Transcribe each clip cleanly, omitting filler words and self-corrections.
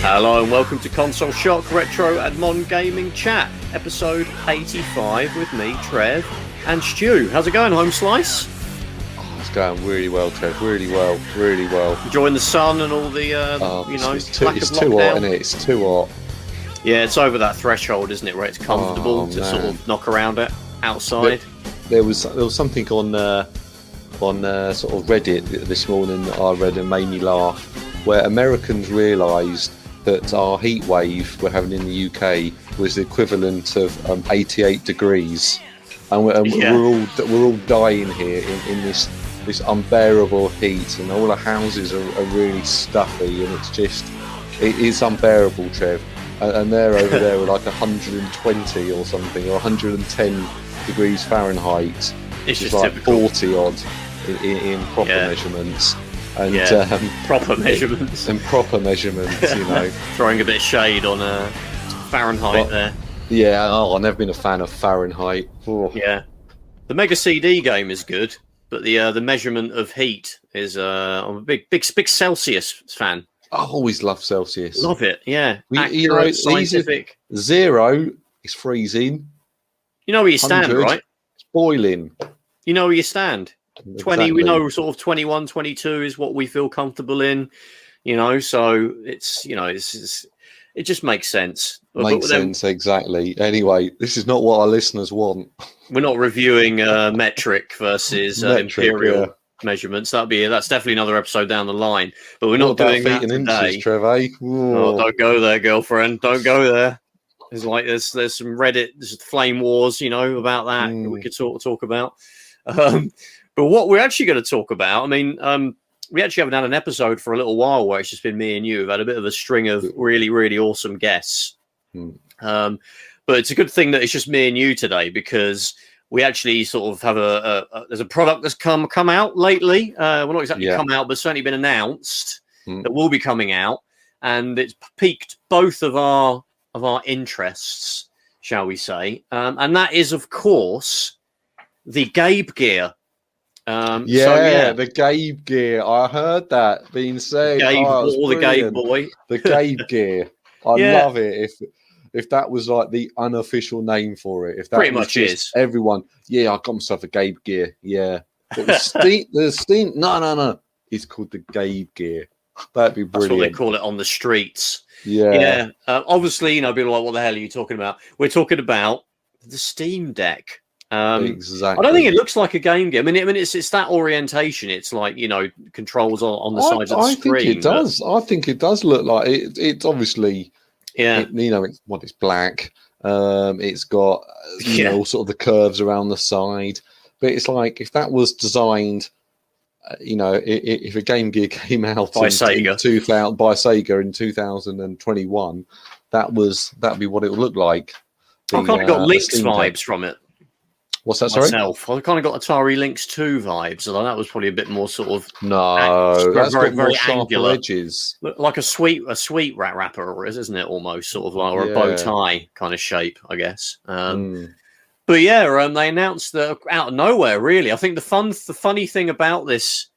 Hello and welcome to Console Shock Retro and Modern Gaming Chat, episode 85 with me, Trev and Stu. How's it going, Home Slice? Oh, it's going really well, Trev. Really well. Enjoying the sun and all the, it's too hot, isn't it? It's too hot. Yeah, it's over that threshold, isn't it, where it's comfortable to sort of knock around it outside. There was something on sort of Reddit this morning that I read and made me laugh, where Americans realised that our heat wave we're having in the UK was the equivalent of 88 degrees, and we're all dying here in this unbearable heat, and all the houses are really stuffy, and it is unbearable, Trev. And they're over there with like 120 or something, or 110 degrees Fahrenheit. It's just like typical. 40 odd in proper measurements. And proper measurements. And proper measurements, you know. Throwing a bit of shade on Fahrenheit there. Yeah, I've never been a fan of Fahrenheit. Oh. Yeah. The Mega CD game is good, but the measurement of heat is I'm a big Celsius fan. I always love Celsius. Love it, yeah. Accurate, scientific. 0 is freezing. You know where you stand, right? It's boiling. You know where you stand. Exactly. 20, we know sort of 21, 22 is what we feel comfortable in, so it just makes sense. Makes sense, exactly. Anyway, this is not what our listeners want. We're not reviewing metric versus imperial measurements. That's definitely another episode down the line, but we're not doing that today. Inches, Trev, eh? Oh, don't go there, girlfriend. Don't go there. There's some Reddit, there's flame wars, about that we could talk about. But what we're actually going to talk about, we actually haven't had an episode for a little while where it's just been me and you. We've had a bit of a string of really, really awesome guests. But it's a good thing that it's just me and you today, because we actually sort of have there's a product that's come out lately. Well, not exactly come out, but certainly been announced that will be coming out, and it's piqued both of our interests, shall we say? And that is, of course, the Gabe Gear. The Gabe Gear. I heard that being said. The Gabe boy. The Gabe Gear. I love it. If that was like the unofficial name for it, if that pretty much is everyone. Yeah, I got myself a Gabe Gear. Yeah, but the Steam. No. It's called the Gabe Gear. That'd be brilliant. That's what they call it on the streets. Yeah. Obviously, people are like, what the hell are you talking about? We're talking about the Steam Deck. Exactly. I don't think it looks like a game gear. It's that orientation. It's like, controls on the sides of the screen. I think it does. I think it does look like it. It's obviously, it's black. It's got all sort of the curves around the side. But it's like, if that was designed, if a Game Gear came out by Sega in 2021, that'd be what it would look like. I kind of got Lynx vibes from it. What's that, sorry? Myself. I kind of got Atari Lynx 2 vibes, although that was probably a bit more sort of... No, that's very, got more very sharper angular edges. Like a sweet rat wrapper, isn't it? Almost sort of like, or a bow tie kind of shape, I guess. But they announced that out of nowhere, really. I think the funny thing about this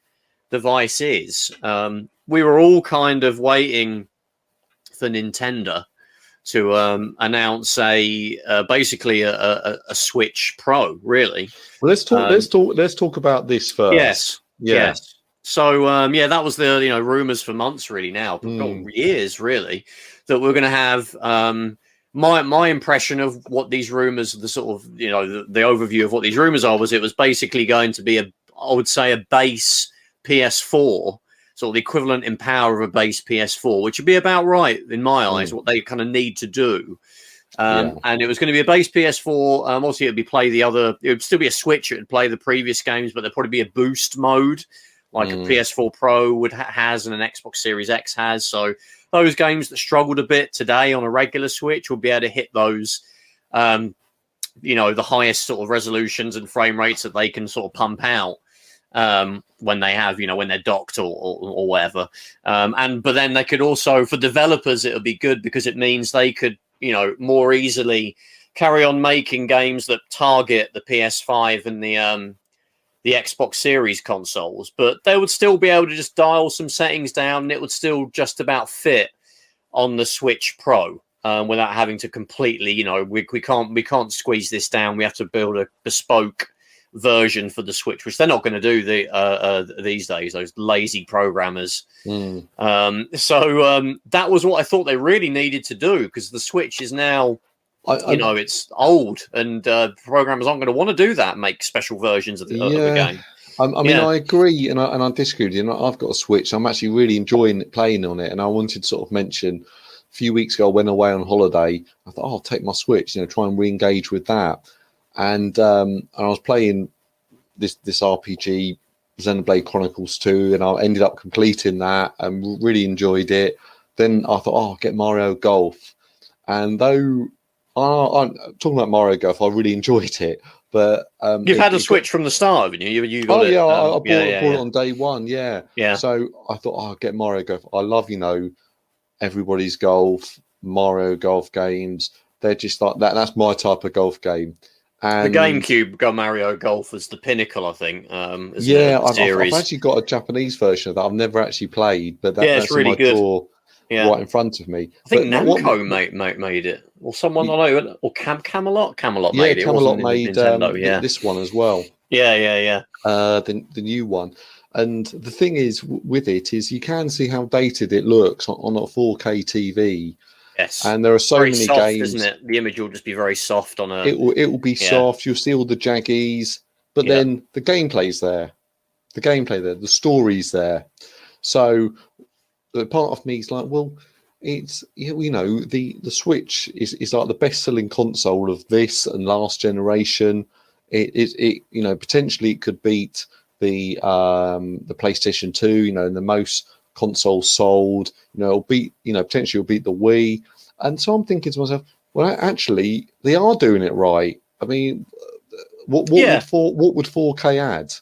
device is we were all kind of waiting for Nintendo to announce basically a Switch Pro, really. Well, let's talk about this first. Yes. So that was the rumors for months, really. Now, years, really, that we're going to have. My impression of what these rumors, the sort of the overview of what these rumors are, was it was basically going to be a base PS4. Sort of the equivalent in power of a base PS4, which would be about right in my eyes, what they kind of need to do. And it was going to be a base PS4. Obviously, it would still be a Switch. It would play the previous games, but there'd probably be a boost mode like a PS4 Pro has and an Xbox Series X has. So those games that struggled a bit today on a regular Switch will be able to hit those, the highest sort of resolutions and frame rates that they can sort of pump out. When they have, when they're docked or whatever. But then they could also, for developers, it'll be good because it means they could, more easily carry on making games that target the PS5 and the Xbox Series consoles, but they would still be able to just dial some settings down and it would still just about fit on the Switch Pro. Without having to completely, we can't squeeze this down. We have to build a bespoke version for the Switch, which they're not going to do these days. Those lazy programmers. So that was what I thought they really needed to do, because the Switch is now, it's old, and programmers aren't going to want to do that. Make special versions of the game. I mean, I agree, and I disagree with you. I've got a Switch. I'm actually really enjoying playing on it, and I wanted to sort of mention. A few weeks ago, I went away on holiday. I thought, I'll take my Switch, try and re-engage with that. And I was playing this RPG, Xenoblade Chronicles 2, and I ended up completing that and really enjoyed it. Then I thought, I'll get Mario Golf. And though I'm talking about Mario Golf, I really enjoyed it. But you've had a Switch from the start, haven't you? You got it. I bought it on day one. Yeah. So I thought, I'll get Mario Golf. I love, everybody's golf, Mario golf games. They're just like that. That's my type of golf game. And the GameCube Mario Golf was the pinnacle, I think. I've actually got a Japanese version of that. I've never actually played, but that's really in my drawer right in front of me. I think Namco made it, or someone I know, or Camelot. Camelot made it. Camelot made this one as well. The new one. And the thing is with it is you can see how dated it looks on a 4K TV. Yes. And there are so many soft, games. Isn't it? The image will just be very soft on a. It will be soft. You'll see all the jaggies, but then the gameplay's there. The story's there. So the part of me is like, well, it's the Switch is like the best-selling console of this and last generation. It potentially it could beat the PlayStation 2, and the most consoles sold, it'll beat, potentially it'll beat the Wii. And so I'm thinking to myself, well, actually, they are doing it right. I mean, what would 4K add?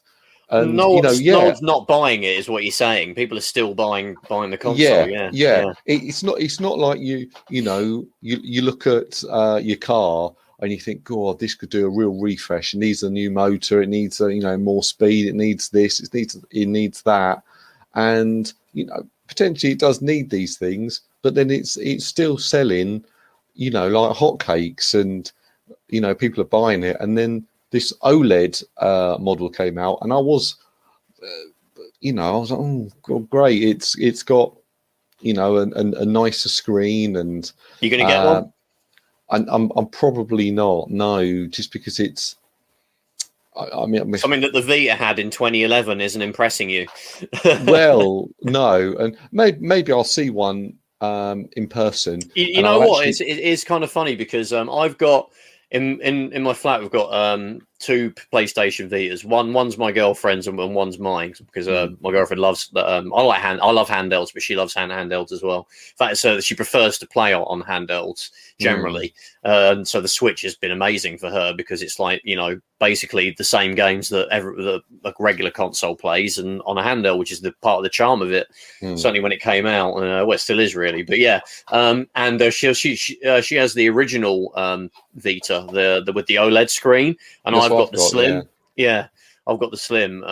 And no one's not buying it, is what you're saying. People are still buying the console. It's not like you look at your car and you think, God, this could do a real refresh. It needs a new motor. It needs more speed. It needs this. It needs that. And potentially it does need these things, but then it's still selling, like hotcakes, and people are buying it. And then this OLED model came out, and I was like, oh God, great! It's got a nicer screen, and you're gonna get one. I'm probably not. No, just because it's. I mean, something that the Vita had in 2011 isn't impressing you. Well, no, and maybe I'll see one in person. You know what? It is kind of funny because I've got in my flat, we've got two PlayStation Vitas. One's my girlfriend's and one's mine, because my girlfriend loves. I love handhelds, but she loves handhelds as well. In fact, so she prefers to play on handhelds generally. And so the Switch has been amazing for her, because it's like basically the same games that a regular console plays, and on a handheld, which is the part of the charm of it. Certainly when it came out, well, it still is really. But yeah, and she has the original Vita, the with the OLED screen, and I've got the Slim. Yeah, I've got the Slim.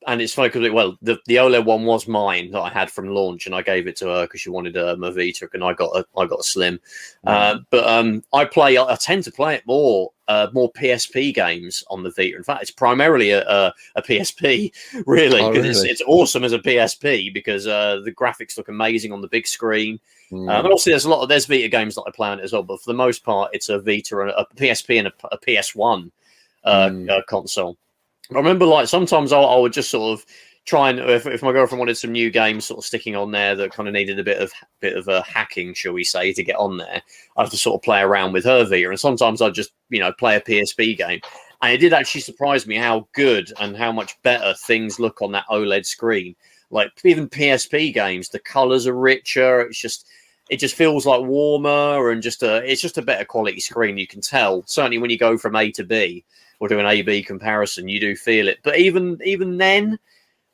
And it's funny because the OLED one was mine that I had from launch, and I gave it to her because she wanted a Vita, and I got a Slim. But I tend to play it more PSP games on the Vita. In fact, it's primarily a PSP, really, because it's awesome as a PSP, because the graphics look amazing on the big screen. And obviously there's Vita games that I play on it as well, but for the most part, it's a Vita, a PSP, and a PS1 console. I remember, sometimes I would just sort of try and, if my girlfriend wanted some new games sort of sticking on there that kind of needed a bit of a hacking, shall we say, to get on there, I have to sort of play around with her Vita, and sometimes I'd just play a PSP game, and it did actually surprise me how good and how much better things look on that OLED screen. Like even PSP games, the colors are richer. It just feels like warmer, and it's just a better quality screen. You can tell, certainly when you go from A to B, or do an A/B comparison, you do feel it. But even then,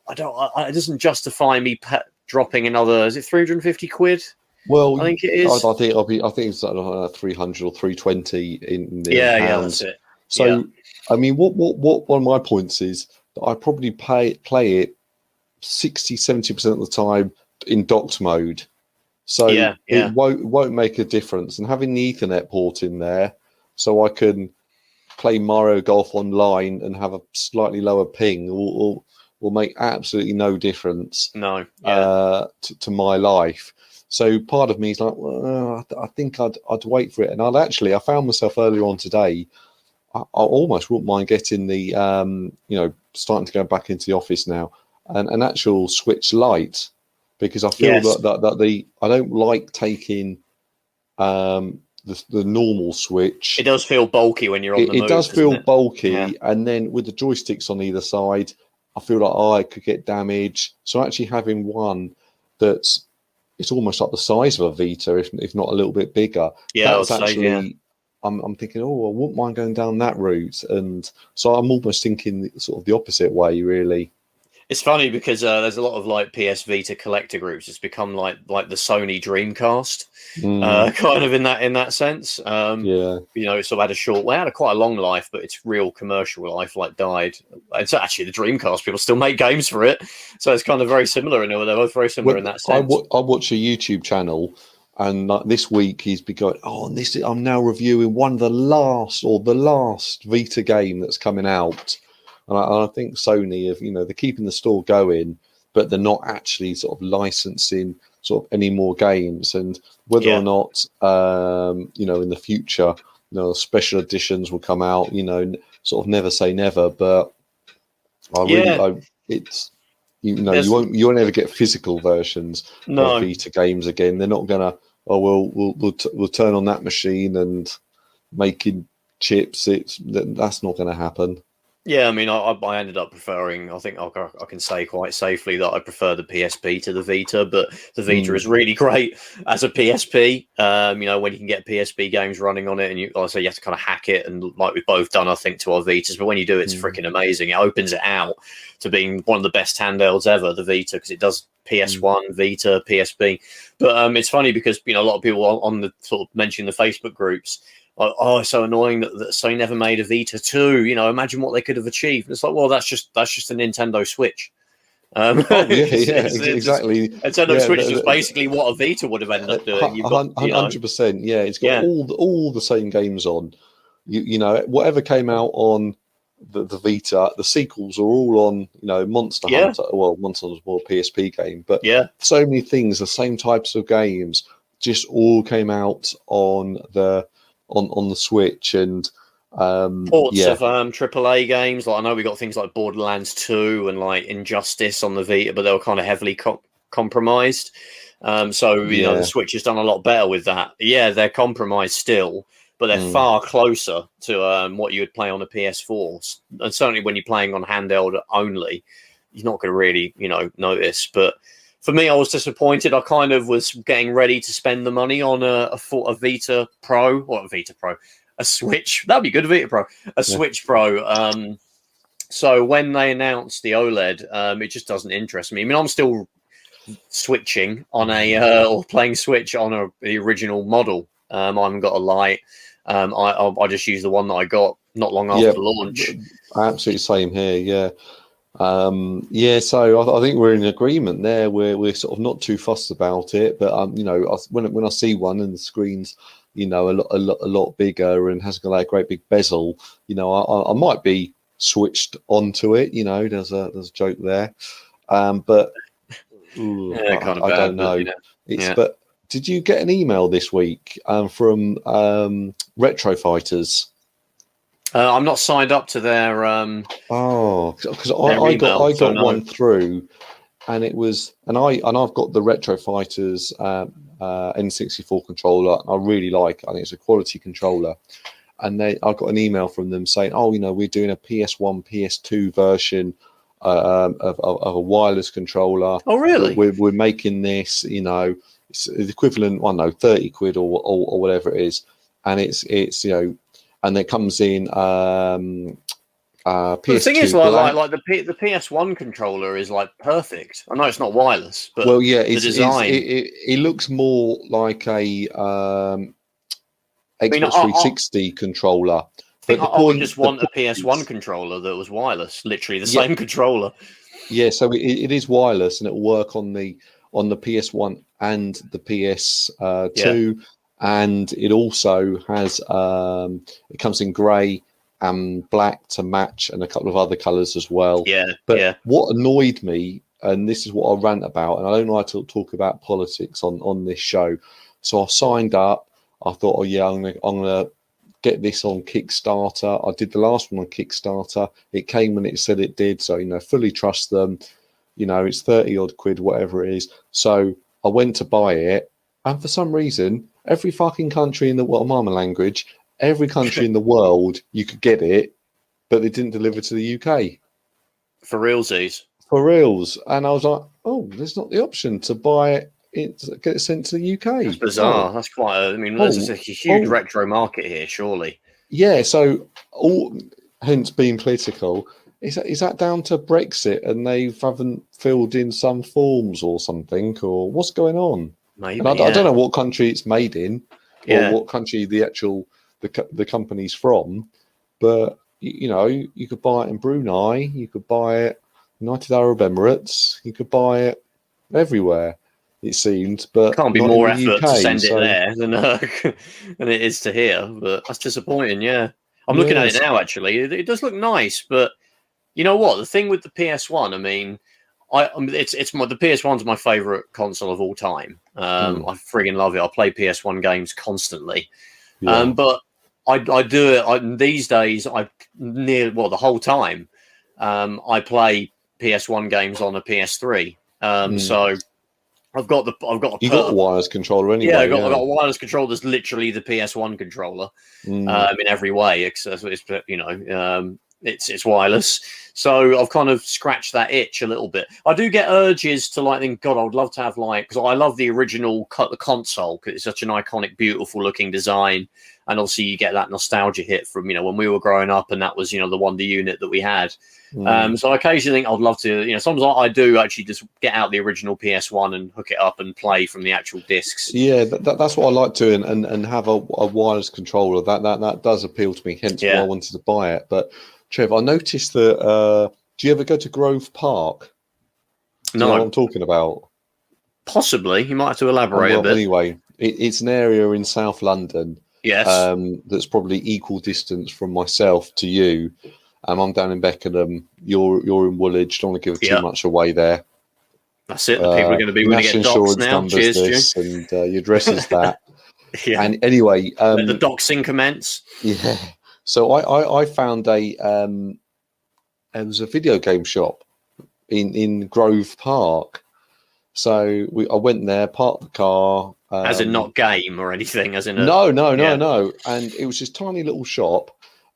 it doesn't justify me dropping another. Is it 350 quid? Well, I think it is. I think it's like 300 or 320 in pounds. Yeah, that's it. So, I mean, what one of my points is that I probably play it 60-70% of the time in docked mode. So Yeah, it won't make a difference. And having the Ethernet port in there, so I can play Mario Golf online and have a slightly lower ping, will make absolutely no difference. No, yeah. To my life. So part of me is like, well, I think I'd wait for it. And I found myself earlier on today. I almost wouldn't mind getting the starting to go back into the office now, an actual Switch Lite, because I feel that I don't like taking the normal Switch. It does feel bulky when you're on the move. It does feel bulky, yeah. and then with the joysticks on either side, I feel like I could get damage. So actually having one it's almost like the size of a Vita, if not a little bit bigger. Yeah, that's actually. I'm thinking, I wouldn't mind going down that route, and so I'm almost thinking sort of the opposite way, really. It's funny because there's a lot of like PS Vita collector groups. It's become like the Sony Dreamcast, kind of in that sense. It sort of had had quite a long life, but its real commercial life died. It's actually the Dreamcast. People still make games for it, so it's kind of very similar. And they're both very similar in that sense. I watch a YouTube channel. And this week he's been going, I'm now reviewing the last Vita game that's coming out. And I think Sony they're keeping the store going, but they're not actually sort of licensing sort of any more games. And whether or not, in the future, special editions will come out, sort of never say never. But you won't ever get physical versions of Vita games again. They're not gonna. We'll turn on that machine and making chips. That's not going to happen. Yeah, I mean, I ended up preferring. I think I can say quite safely that I prefer the PSP to the Vita, but the Vita is really great as a PSP. When you can get PSP games running on it, and you have to kind of hack it, and like we've both done, I think, to our Vitas. But when you do, it's freaking amazing. It opens it out to being one of the best handhelds ever, the Vita, because it does PS1, Vita, PSP. But it's funny because a lot of people on the sort of mention the Facebook groups. It's so annoying that Sony never made a Vita 2. Imagine what they could have achieved. And it's like, well, that's just a Nintendo Switch. Exactly. Nintendo Switch is basically what a Vita would have ended up doing. 100%. Yeah, it's got all the same games on. Whatever came out on the Vita, the sequels are all on. Monster Hunter. Well, Monster Hunter was more a PSP game, but so many things, the same types of games, just all came out on the Switch. And ports of AAA games. I know we got things like Borderlands 2 and Injustice on the Vita, but they were kind of heavily compromised. The Switch has done a lot better with that. Yeah, they're compromised still, but they're far closer to what you would play on a PS4. And certainly when you're playing on handheld only, you're not going to really, notice. But for me, I was disappointed. I kind of was getting ready to spend the money on a Vita Pro, or a Vita Pro, a Switch. That'd be good, a Vita Pro, Switch Pro. So when they announced the OLED, it just doesn't interest me. I mean, I'm still switching on or playing Switch on the original model. I haven't got a Lite. I just use the one that I got not long after launch. Absolutely same here. Yeah. So I think we're in agreement there. We're sort of not too fussed about it, but when I see one and the screen's a lot bigger and has got a great big bezel, I might be switched onto it. There's a joke there, but I don't know. But did you get an email this week from Retro Fighters? I'm not signed up to their. Because I got one through, and it was, and I've got the Retro Fighters N64 controller. I really like. I think it's a quality controller, and I got an email from them saying, we're doing a PS1, PS2 version of a wireless controller. Oh, really? We're making this. It's the equivalent. I don't know, 30 quid or whatever it is, and it's and it comes in PS2 the thing is, black. the PS1 controller is perfect. I know it's not wireless, but the design it looks more like a Xbox 360 controller. But I would just want a PS1 controller that was wireless, literally the same controller. Yeah, so it is wireless and it will work on the on the PS1 and the PS2, and it also has it comes in grey and black to match, and a couple of other colours as well. But what annoyed me, and this is what I rant about, and I don't like to talk about politics on this show, so I signed up. I thought, oh yeah, I'm gonna get this on Kickstarter. I did the last one on Kickstarter. It came when it said it did, so fully trust them. It's 30 odd quid, whatever it is. So I went to buy it, and for some reason, every fucking country in the world, my language, every country in the world, you could get it, but they didn't deliver to the UK. For realsies. For reals. And I was like, oh, there's not the option to buy it, get it sent to the UK. That's bizarre. That's quite there's a huge retro market here, surely. Yeah, so hence being political, is that down to Brexit and they haven't filled in some forms or something, or what's going on? Maybe, and I don't know what country it's made in, or what country the company's from, but you could buy it in Brunei, you could buy it United Arab Emirates, you could buy it everywhere, it seemed. But can't be more effort to send it there than it is to here. But that's disappointing. Yeah, I'm looking at it now. Actually, it does look nice, but you know what? The thing with the PS1, the PS1's my favorite console of all time. I friggin' love it. I play PS1 games constantly. But I do it these days. The whole time. I play PS1 games on a PS3. So I've got a wireless controller anyway. Yeah, I've got a wireless controller that's literally the PS1 controller in every way. It's wireless. So I've kind of scratched that itch a little bit. I do get urges to think, God, I would love to have because I love the original the console, because it's such an iconic, beautiful looking design. And also you get that nostalgia hit from, when we were growing up, and that was, the Wonder Unit that we had. So I occasionally think I'd love to, sometimes I do actually just get out the original PS1 and hook it up and play from the actual discs. Yeah, that's what I like to, and have a wireless controller. That does appeal to me, hence why I wanted to buy it. But Trev, I noticed that, do you ever go to Grove Park? Do you know what I'm talking about? Possibly. You might have to elaborate a bit. Anyway, it's an area in South London. Yes. That's probably equal distance from myself to you. I'm down in Beckenham. You're in Woolwich. Don't want to give too much away there. That's it. The people are going to be when you get docs now. Cheers, Stu. And your address is that. And anyway, let the doxing commence. Yeah. So I found there was a video game shop in Grove Park. So I went there, parked the car. As in not game or anything, as in no. And it was this tiny little shop,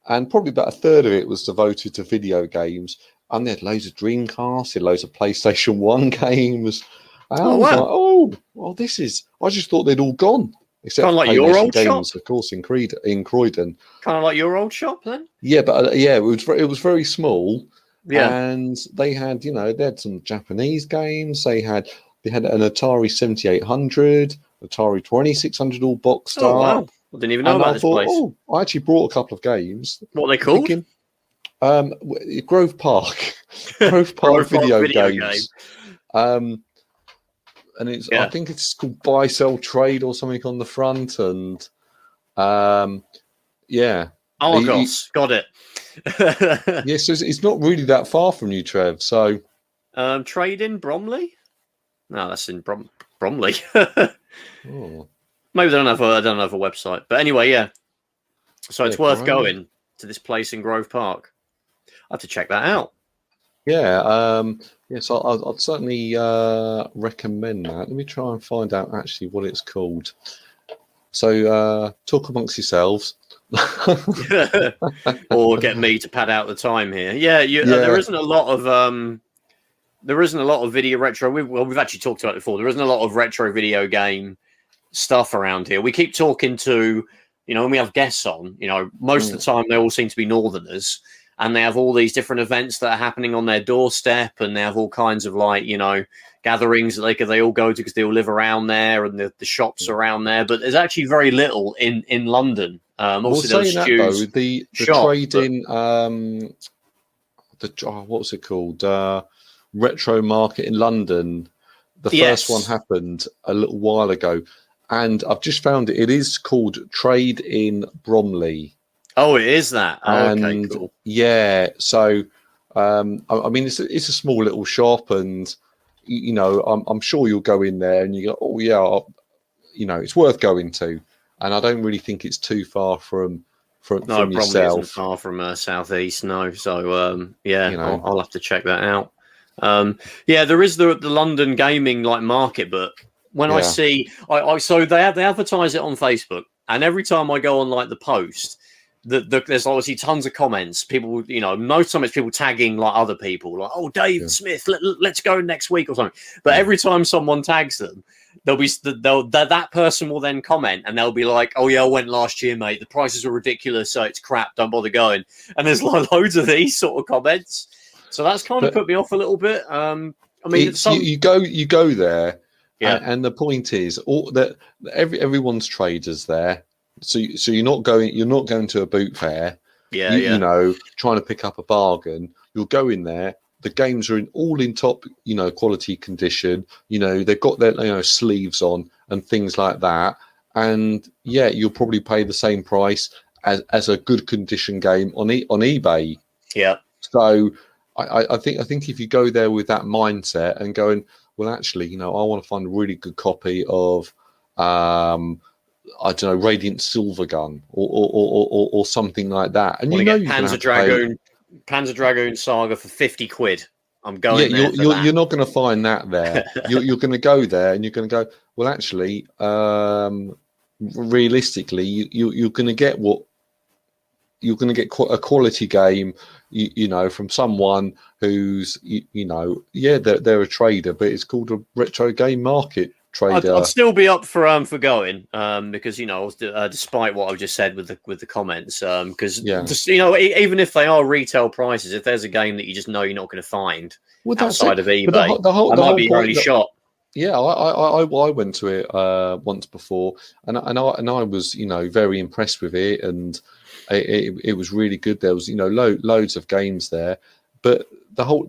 and probably about a third of it was devoted to video games. And they had loads of Dreamcast, they had loads of PlayStation 1 games. And I was like, this is... I just thought they'd all gone. Except kind of like your old games, shop? Of course, in Croydon. Kind of like your old shop, then? Yeah, but it was very small. Yeah. And they had, they had some Japanese games. They had an Atari 7800, Atari 2600 all boxed up. Wow. I didn't even know about this place. I actually brought a couple of games. What are they called? Grove Park. Grove Park video games. And it's I think it's called Buy Sell Trade or something on the front, and Oh gosh, got it. Yes, so it's not really that far from you, Trev. So trade in Bromley? No, that's in Bromley. Maybe they don't have a website, but anyway, so it's worth going to this place in Grove Park. I have to check that out. So I'd certainly recommend that. Let me try and find out actually what it's called. So talk amongst yourselves. Or get me to pad out the time here. There isn't a lot of video retro. We've actually talked about it before. There isn't a lot of retro video game stuff around here. We keep talking to, when we have guests on, most of the time they all seem to be Northerners, and they have all these different events that are happening on their doorstep, and they have all kinds of gatherings that they all go to because they all live around there, and the shops around there. But there's actually very little in London. The trade in what was it called? Retro Market in London. The first one happened a little while ago, and I've just found it. It is called Trade in Bromley. Oh, it is that. Oh, okay, cool. Yeah, so I mean, it's a small little shop, and you know, I'm sure you'll go in there and you go, oh yeah, you know, it's worth going to, and I don't really think it's too far from Bromley yourself. isn't far from southeast. No, so yeah, You know. I'll have to check that out. Yeah, there is the London gaming like market, but when I see, so they advertise it on Facebook, and every time I go on like the post, there's obviously tons of comments. People, you know, most times it's people tagging like other people, like, oh, Dave Smith, let's go next week or something. But every time someone tags them, that person will then comment, and they'll be like, oh yeah, I went last year, mate. The prices were ridiculous, so it's crap. Don't bother going. And there's like loads of these sort of comments. So that's kind of put me off a little bit. I mean, you go there, and the point is, everyone's traders there. So you're not going to a boot fair. You know, trying to pick up a bargain. You'll go in there. The games are all in top, you know, quality condition. You know, they've got their, you know, sleeves on and things like that. And yeah, you'll probably pay the same price as a good condition game on eBay. Yeah. So I think if you go there with that mindset and going, well, actually, you know, I want to find a really good copy of, I don't know, Radiant Silvergun or something like that, and you know, Panzer Dragoon Saga for 50 quid. I'm going there. You're not going to find that there. you're going to go there and you're going to go, well, actually, realistically, you're going to get a quality game, you know, from someone who's, you know, they're a trader, but it's called a retro game market trader. I'd still be up for going because, you know, despite what I've just said with the comments, because you know, even if they are retail prices, if there's a game that you just know you're not going to find outside of eBay, that might be your only shot. Yeah, I went to it once before, and I was, you know, very impressed with it, and it was really good. There was, you know, loads of games there, but the whole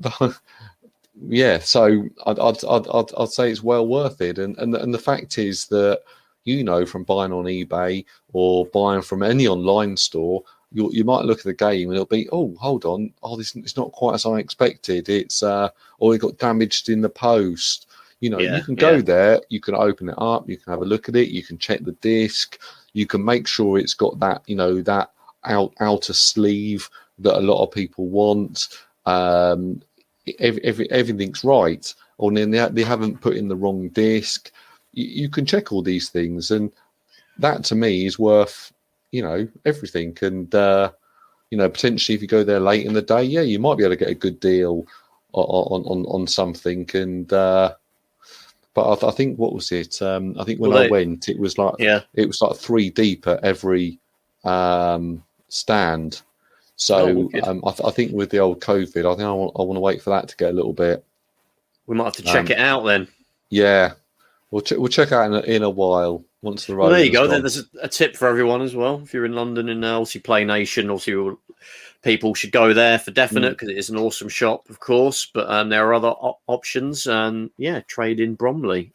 yeah. So I'd say it's well worth it, and the fact is that, you know, from buying on eBay or buying from any online store, you might look at the game and it'll be, oh, hold on, this it's not quite as I expected. It's or it got damaged in the post. You know, you can go there, you can open it up, you can have a look at it, you can check the disc, you can make sure it's got that, you know, that outer sleeve that a lot of people want. Everything's right, or then they haven't put in the wrong disc. You can check all these things, and that to me is worth, you know, everything. And you know, potentially if you go there late in the day, you might be able to get a good deal on something. And but I think, what was it? I think when I went, it was like three deep at every stand. So I think with the old COVID, I think I want to wait for that to get a little bit. We might have to check it out then. Yeah, we'll check out in a while once the road. Well, there you go. There's a tip for everyone as well. If you're in London and obviously Play Nation, obviously people should go there for definite because it is an awesome shop, of course. But there are other options. Trade in Bromley.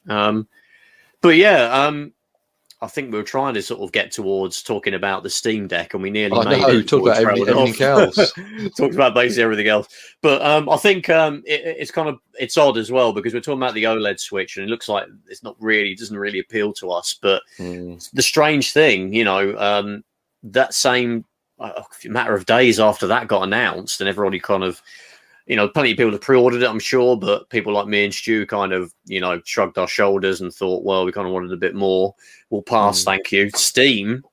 I think we were trying to sort of get towards talking about the Steam Deck, and we nearly made it. Talked about everything else. Talked about basically everything else. But I think it's odd as well, because we're talking about the OLED Switch, and it looks like it doesn't really appeal to us. But the strange thing, you know, that same matter of days after that got announced, and everybody kind of, you know, plenty of people have pre-ordered it, I'm sure, but people like me and Stu kind of, you know, shrugged our shoulders and thought, well, we kind of wanted a bit more. We'll pass, thank you. Steam,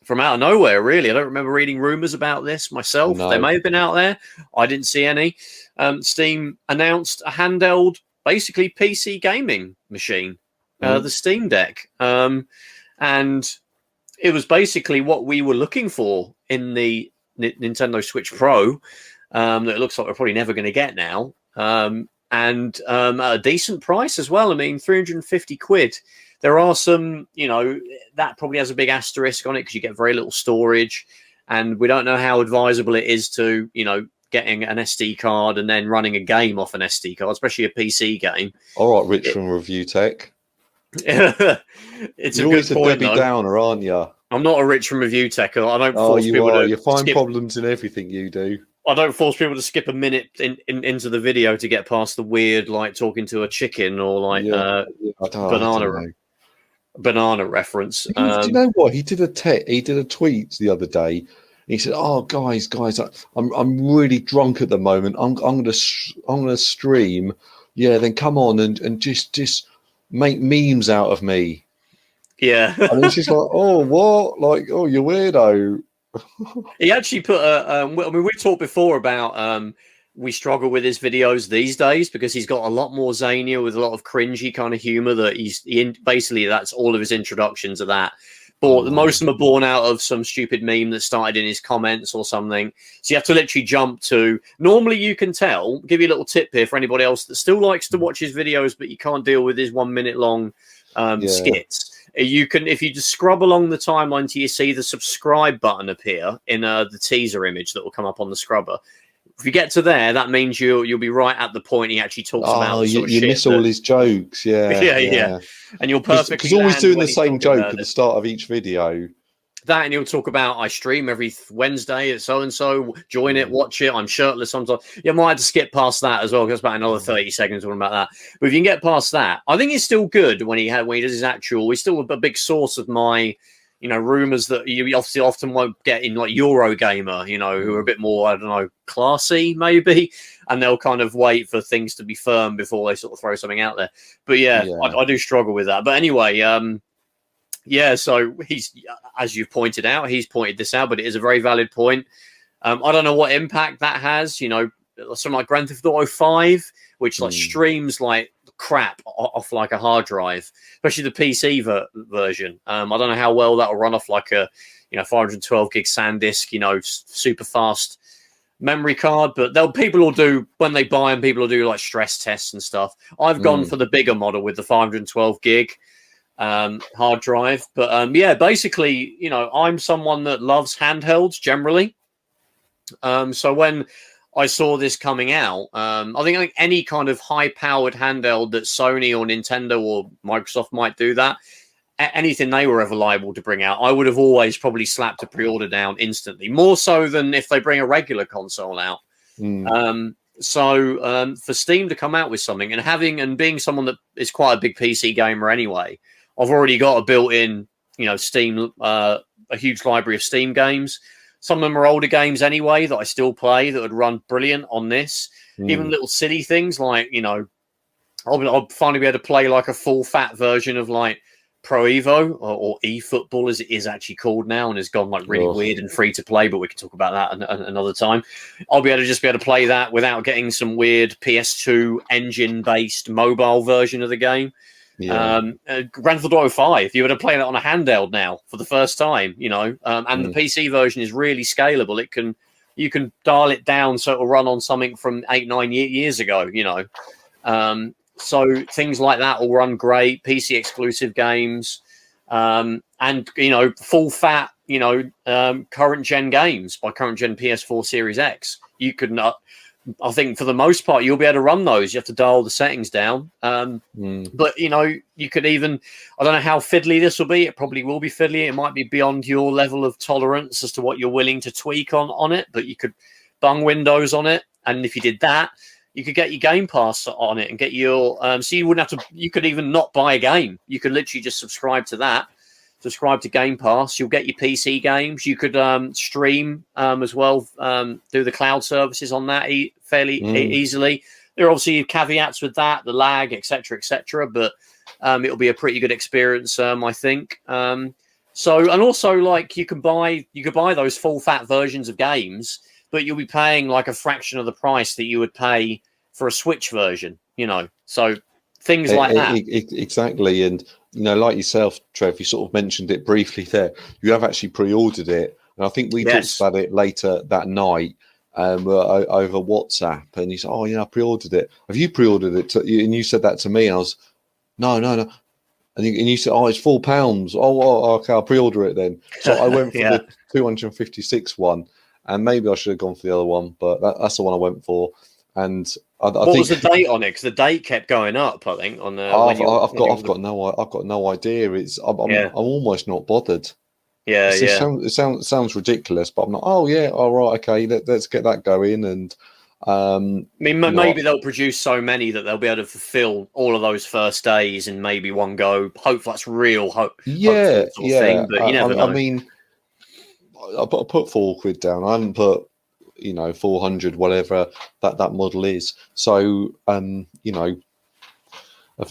from out of nowhere, really. I don't remember reading rumors about this myself. No. They may have been out there. I didn't see any. Steam announced a handheld, basically PC gaming machine, the Steam Deck. And it was basically what we were looking for in the Nintendo Switch Pro. That it looks like we're probably never going to get now, and at a decent price as well. I mean, 350 quid. There are some, you know, that probably has a big asterisk on it because you get very little storage, and we don't know how advisable it is to, you know, getting an SD card and then running a game off an SD card, especially a PC game. All right, Rich from Review Tech. It's You're a always good a point, Debbie though. Downer, aren't you? I'm not a Rich from Review Tech. I don't Oh, force you people are. to You find skip. problems in everything you do. I don't force people to skip a minute into the video to get past the weird, like talking to a chicken or like I don't know. banana reference. Do you know what he did? He did a tweet the other day. He said, "Oh, guys, I'm really drunk at the moment. I'm gonna stream. Yeah, then come on and just make memes out of me." Yeah, and it's just like, oh, what? Like, oh, you weirdo. He actually put I mean, we talked before about we struggle with his videos these days because he's got a lot more zania with a lot of cringy kind of humor that basically that's all of his introductions of that. But most of them are born out of some stupid meme that started in his comments or something. So you have to literally jump to. Normally, you can tell. Give you a little tip here for anybody else that still likes to watch his videos, but you can't deal with his 1 minute long skits. You can, if you just scrub along the timeline till you see the subscribe button appear in the teaser image that will come up on the scrubber. If you get to there, that means you'll be right at the point he actually talks about. You miss all his jokes, yeah. And you're perfectly because always doing the same joke at the start of each video. That, and he'll talk about I stream every Wednesday at so and so. Join it, watch it. I'm shirtless sometimes. You might have to skip past that as well because about another 30 seconds talking about that. But if you can get past that, I think it's still good when he does his actual. He's still a big source of my, rumors that you often won't get in like Eurogamer, who are a bit more, I don't know, classy maybe, and they'll kind of wait for things to be firm before they sort of throw something out there. But I do struggle with that. But anyway, so he's, as you've pointed out, he's pointed this out, but it is a very valid point. I don't know what impact that has, something like Grand Theft Auto 5, which like streams like crap off like a hard drive, especially the PC version. I don't know how well that will run off like a 512 gig SanDisk, super fast memory card, but people will do, when they buy them, people will do like stress tests and stuff. I've gone for the bigger model with the 512 gig hard drive, but basically, I'm someone that loves handhelds generally. So when I saw this coming out, I think any kind of high-powered handheld that Sony or Nintendo or Microsoft might do that, anything they were ever liable to bring out, I would have always probably slapped a pre-order down instantly, more so than if they bring a regular console out. So for Steam to come out with something and being someone that is quite a big PC gamer anyway, I've already got a built-in, Steam, a huge library of Steam games. Some of them are older games anyway that I still play that would run brilliant on this. Even little silly things like, I'll finally be able to play like a full-fat version of like Pro Evo or eFootball as it is actually called now and has gone like really weird and free to play, but we can talk about that another time. I'll be able to play that without getting some weird PS2 engine-based mobile version of the game. Grand Theft Auto 5, you were to play that on a handheld now for the first time, and the PC version is really scalable. You can dial it down so it'll run on something from 8-9 years ago, so things like that will run great. PC exclusive games, and full fat, current gen games by current gen PS4 Series X. You could not. I think for the most part, you'll be able to run those. You have to dial the settings down. But, you could even, I don't know how fiddly this will be. It probably will be fiddly. It might be beyond your level of tolerance as to what you're willing to tweak on it. But you could bung Windows on it. And if you did that, you could get your Game Pass on it and get your, so you wouldn't have to, you could even not buy a game. You could literally just subscribe to that. Subscribe to Game Pass. You'll get your PC games. You could stream as well, do the cloud services on that fairly easily. There are obviously caveats with that, the lag, etc., but it'll be a pretty good experience, I think. So, and also, like, you could buy those full fat versions of games, but you'll be paying like a fraction of the price that you would pay for a Switch version. So things like that. Exactly, and like yourself, Trev, you sort of mentioned it briefly there. You have actually pre-ordered it, and I think we talked about it later that night over WhatsApp. And you said, "Oh, I pre-ordered it. Have you pre-ordered it?" And you said that to me. I was, no. And you said, "Oh, it's £4." Oh, okay, I'll pre-order it then. So I went for the 256 one, and maybe I should have gone for the other one, but that's the one I went for. And I what think, was the date on it? Because the date kept going up. I think on the. I've got no idea. I'm almost not bothered. Yeah, It sounds ridiculous, but I'm not. Oh yeah, all right, okay. Let's get that going. And I mean, maybe they'll produce so many that they'll be able to fulfill all of those first days in maybe one go. Hopefully, that's real. Yeah, sort of thing, but you never know. I mean, I put £4 down. I haven't put 400, whatever that model is. So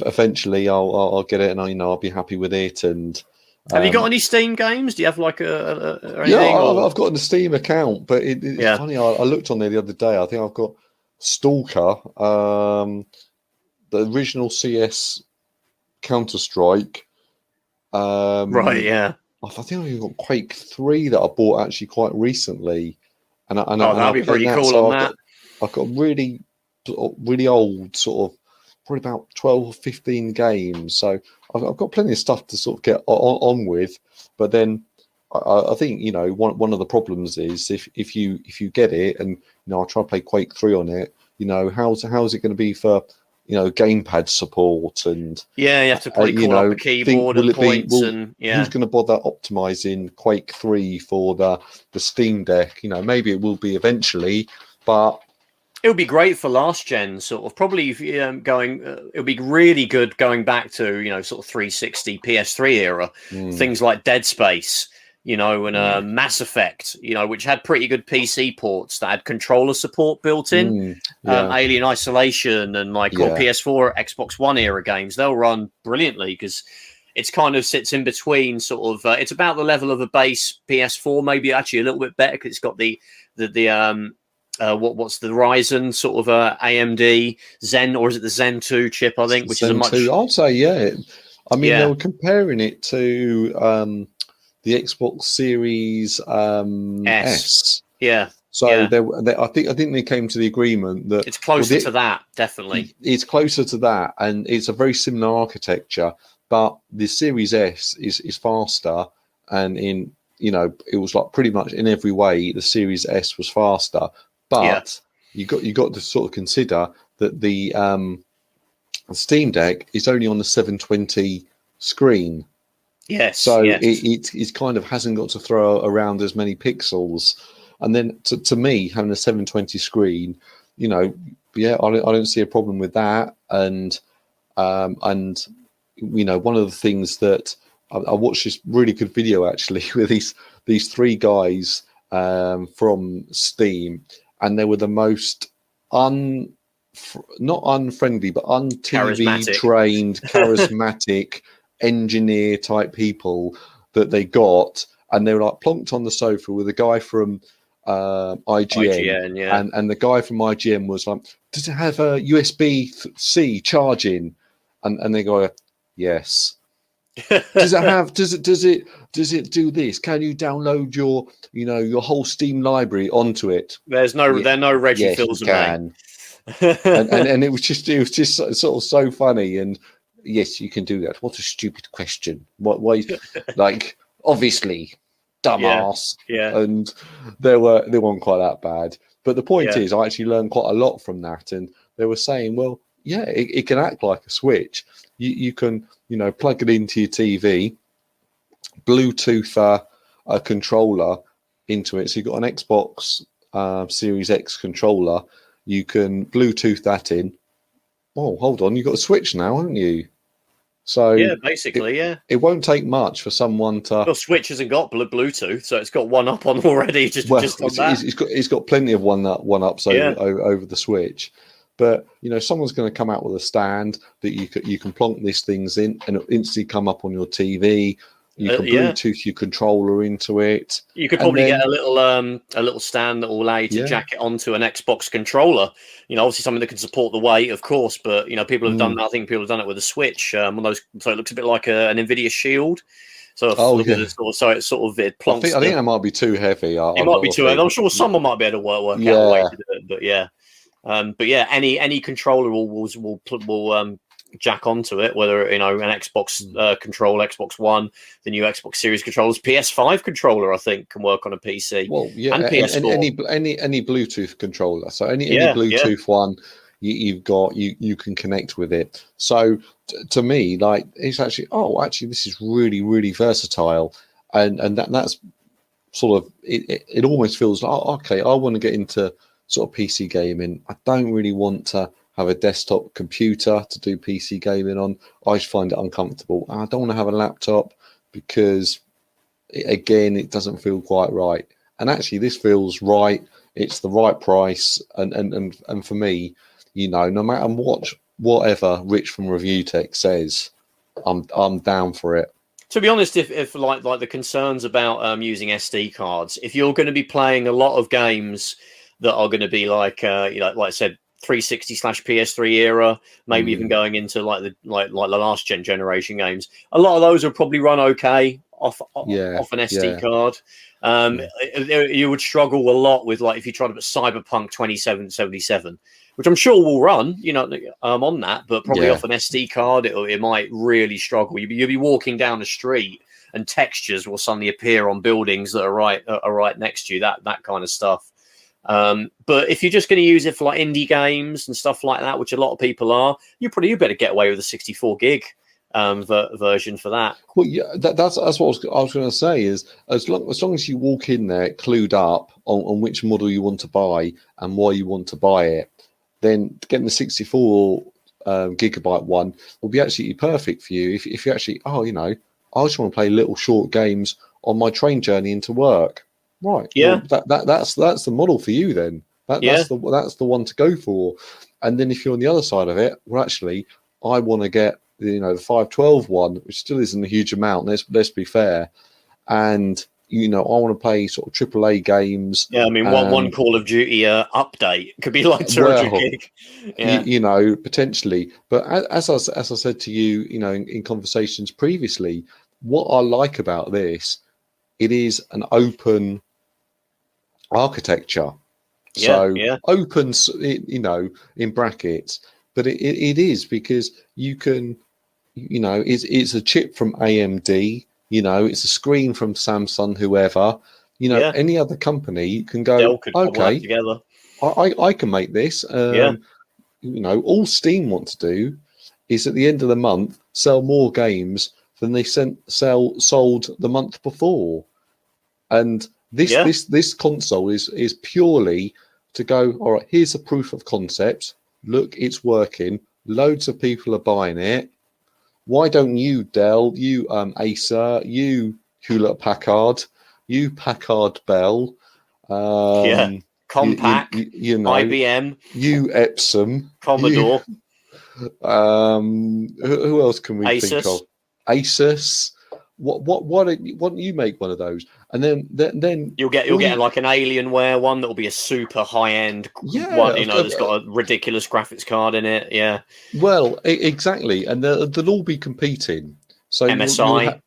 eventually I'll get it, and I'll be happy with it. And have you got any Steam games? Do you have like a anything, I've got a Steam account, but it's funny. I looked on there the other day. I think I've got Stalker, the original CS Counter-Strike. Right, yeah. I think I've got Quake 3 that I bought actually quite recently. And that'd be pretty cool so on that. I've got really, really old, sort of, probably about 12 or 15 games. So I've got plenty of stuff to sort of get on with. But then I think, one of the problems is if you get it and, I try to play Quake 3 on it, how's it going to be for, gamepad support and you have to probably call up the keyboard and points who's going to bother optimizing Quake 3 for the Steam Deck? Maybe it will be eventually, but it'll be great for last gen, sort of. Probably it'll be really good going back to sort of 360 PS3 era, things like Dead Space. And Mass Effect, which had pretty good PC ports that had controller support built in. Alien Isolation and PS4, Xbox One era games, they'll run brilliantly because it's kind of sits in between sort of. It's about the level of a base PS4, maybe actually a little bit better because it's got the what's the Ryzen sort of AMD Zen, or is it the Zen 2 chip? I think, which Zen is a much. 2, I'll say I mean, they were comparing it to the Xbox Series S. Yeah. So I think they came to the agreement that it's closer to that, definitely. It's closer to that, and it's a very similar architecture. But the Series S is faster, and in it was like pretty much in every way the Series S was faster. But you got to sort of consider that the Steam Deck is only on the 720 screen. Yes. So it kind of hasn't got to throw around as many pixels. And then to me, having a 720 screen, I don't see a problem with that. And one of the things that I watched this really good video actually with these three guys from Steam, and they were the most not unfriendly, but un-TV trained, charismatic engineer type people that they got, and they were like plonked on the sofa with a guy from IGN, and the guy from IGN was like, does it have a USB-C charging? And they go, yes. Does it do this? Can you download your whole Steam library onto it? There are no Reggie Fils can. and it was just sort of so funny. And yes, you can do that. What a stupid question. Why like obviously dumbass. Yeah. And they weren't quite that bad. But the point is, I actually learned quite a lot from that. And they were saying, well, yeah, it can act like a Switch. You can, plug it into your TV, Bluetooth a controller into it. So you've got an Xbox Series X controller. You can Bluetooth that in. Oh, hold on. You've got a Switch now, haven't you? So yeah, basically, it won't take much for someone to. Well, Switch hasn't got Bluetooth, so it's got one up on already. Just on that, it's got plenty of one ups over the Switch. But someone's going to come out with a stand that you can plonk these things in, and it'll instantly come up on your TV. You can Bluetooth your controller into it. You could probably get a little stand that will allow you to jack it onto an Xbox controller. Obviously something that can support the weight, of course. But people have done that. I think people have done it with a Switch. One of those, so it looks a bit like an Nvidia Shield. So it plonks. I think that might be too heavy. It might be too heavy. I'm sure someone might be able to work out a way to do it. But yeah. Any controller will jack onto it, whether an Xbox controller, Xbox One, the new Xbox Series controllers, PS5 controller, I think, can work on a PC. Well, yeah, and PS4. Any Bluetooth controller. So any Yeah, Bluetooth one you've got, you can connect with it. So to me, like, it's actually this is really, really versatile, and that's sort of it almost feels like, okay, I want to get into sort of PC gaming. I don't really want to have a desktop computer to do PC gaming on. I just find it uncomfortable. I don't want to have a laptop because, again, it doesn't feel quite right. And actually, this feels right. It's the right price, and for me, no matter whatever Rich from Review Tech says, I'm down for it. To be honest, if like the concerns about using SD cards, if you're going to be playing a lot of games that are going to be like like I said, 360/PS3 era, maybe even going into like the last generation games, a lot of those will probably run okay off an SD card. You would struggle a lot with, like, if you try to put Cyberpunk 2077, which I'm sure will run, on that, but probably off an SD card, it might really struggle. You'll be walking down the street and textures will suddenly appear on buildings that are right next to you. That kind of stuff. But if you're just going to use it for like indie games and stuff like that, which a lot of people are, you better get away with a 64 gig version for that. Well, yeah, that's what I was going to say, is as long as you walk in there clued up on which model you want to buy and why you want to buy it, then getting the 64 gigabyte one will be absolutely perfect for you. If you actually, I just want to play little short games on my train journey into work. Right. Yeah. Well, that's the model for you then. That's the one to go for. And then if you're on the other side of it, well, actually, I want to get the 512 one, which still isn't a huge amount. Let's be fair. And I want to play sort of AAA games. Yeah, I mean, one Call of Duty update could be like 200 gig. Yeah. Potentially. But as I said to you, in conversations previously, what I like about this, it is an open architecture. Open, in brackets, but it is, because you can, it's a chip from AMD, it's a screen from Samsung, whoever, any other company can go, okay, together. I can make this. All Steam want to do is at the end of the month sell more games than they sold the month before. And this console is purely to go, all right, here's a proof of concept. Look, it's working. Loads of people are buying it. Why don't you, Dell, you Acer, you Hewlett Packard, you Packard Bell, Compaq, IBM, you Epsom, Commodore, who else can we Asus. think of? Asus. Why don't you make one of those? And then you'll get like an Alienware one that'll be a super high end one, that's got a ridiculous graphics card in it. Yeah. Well, exactly, and they'll all be competing. So MSI.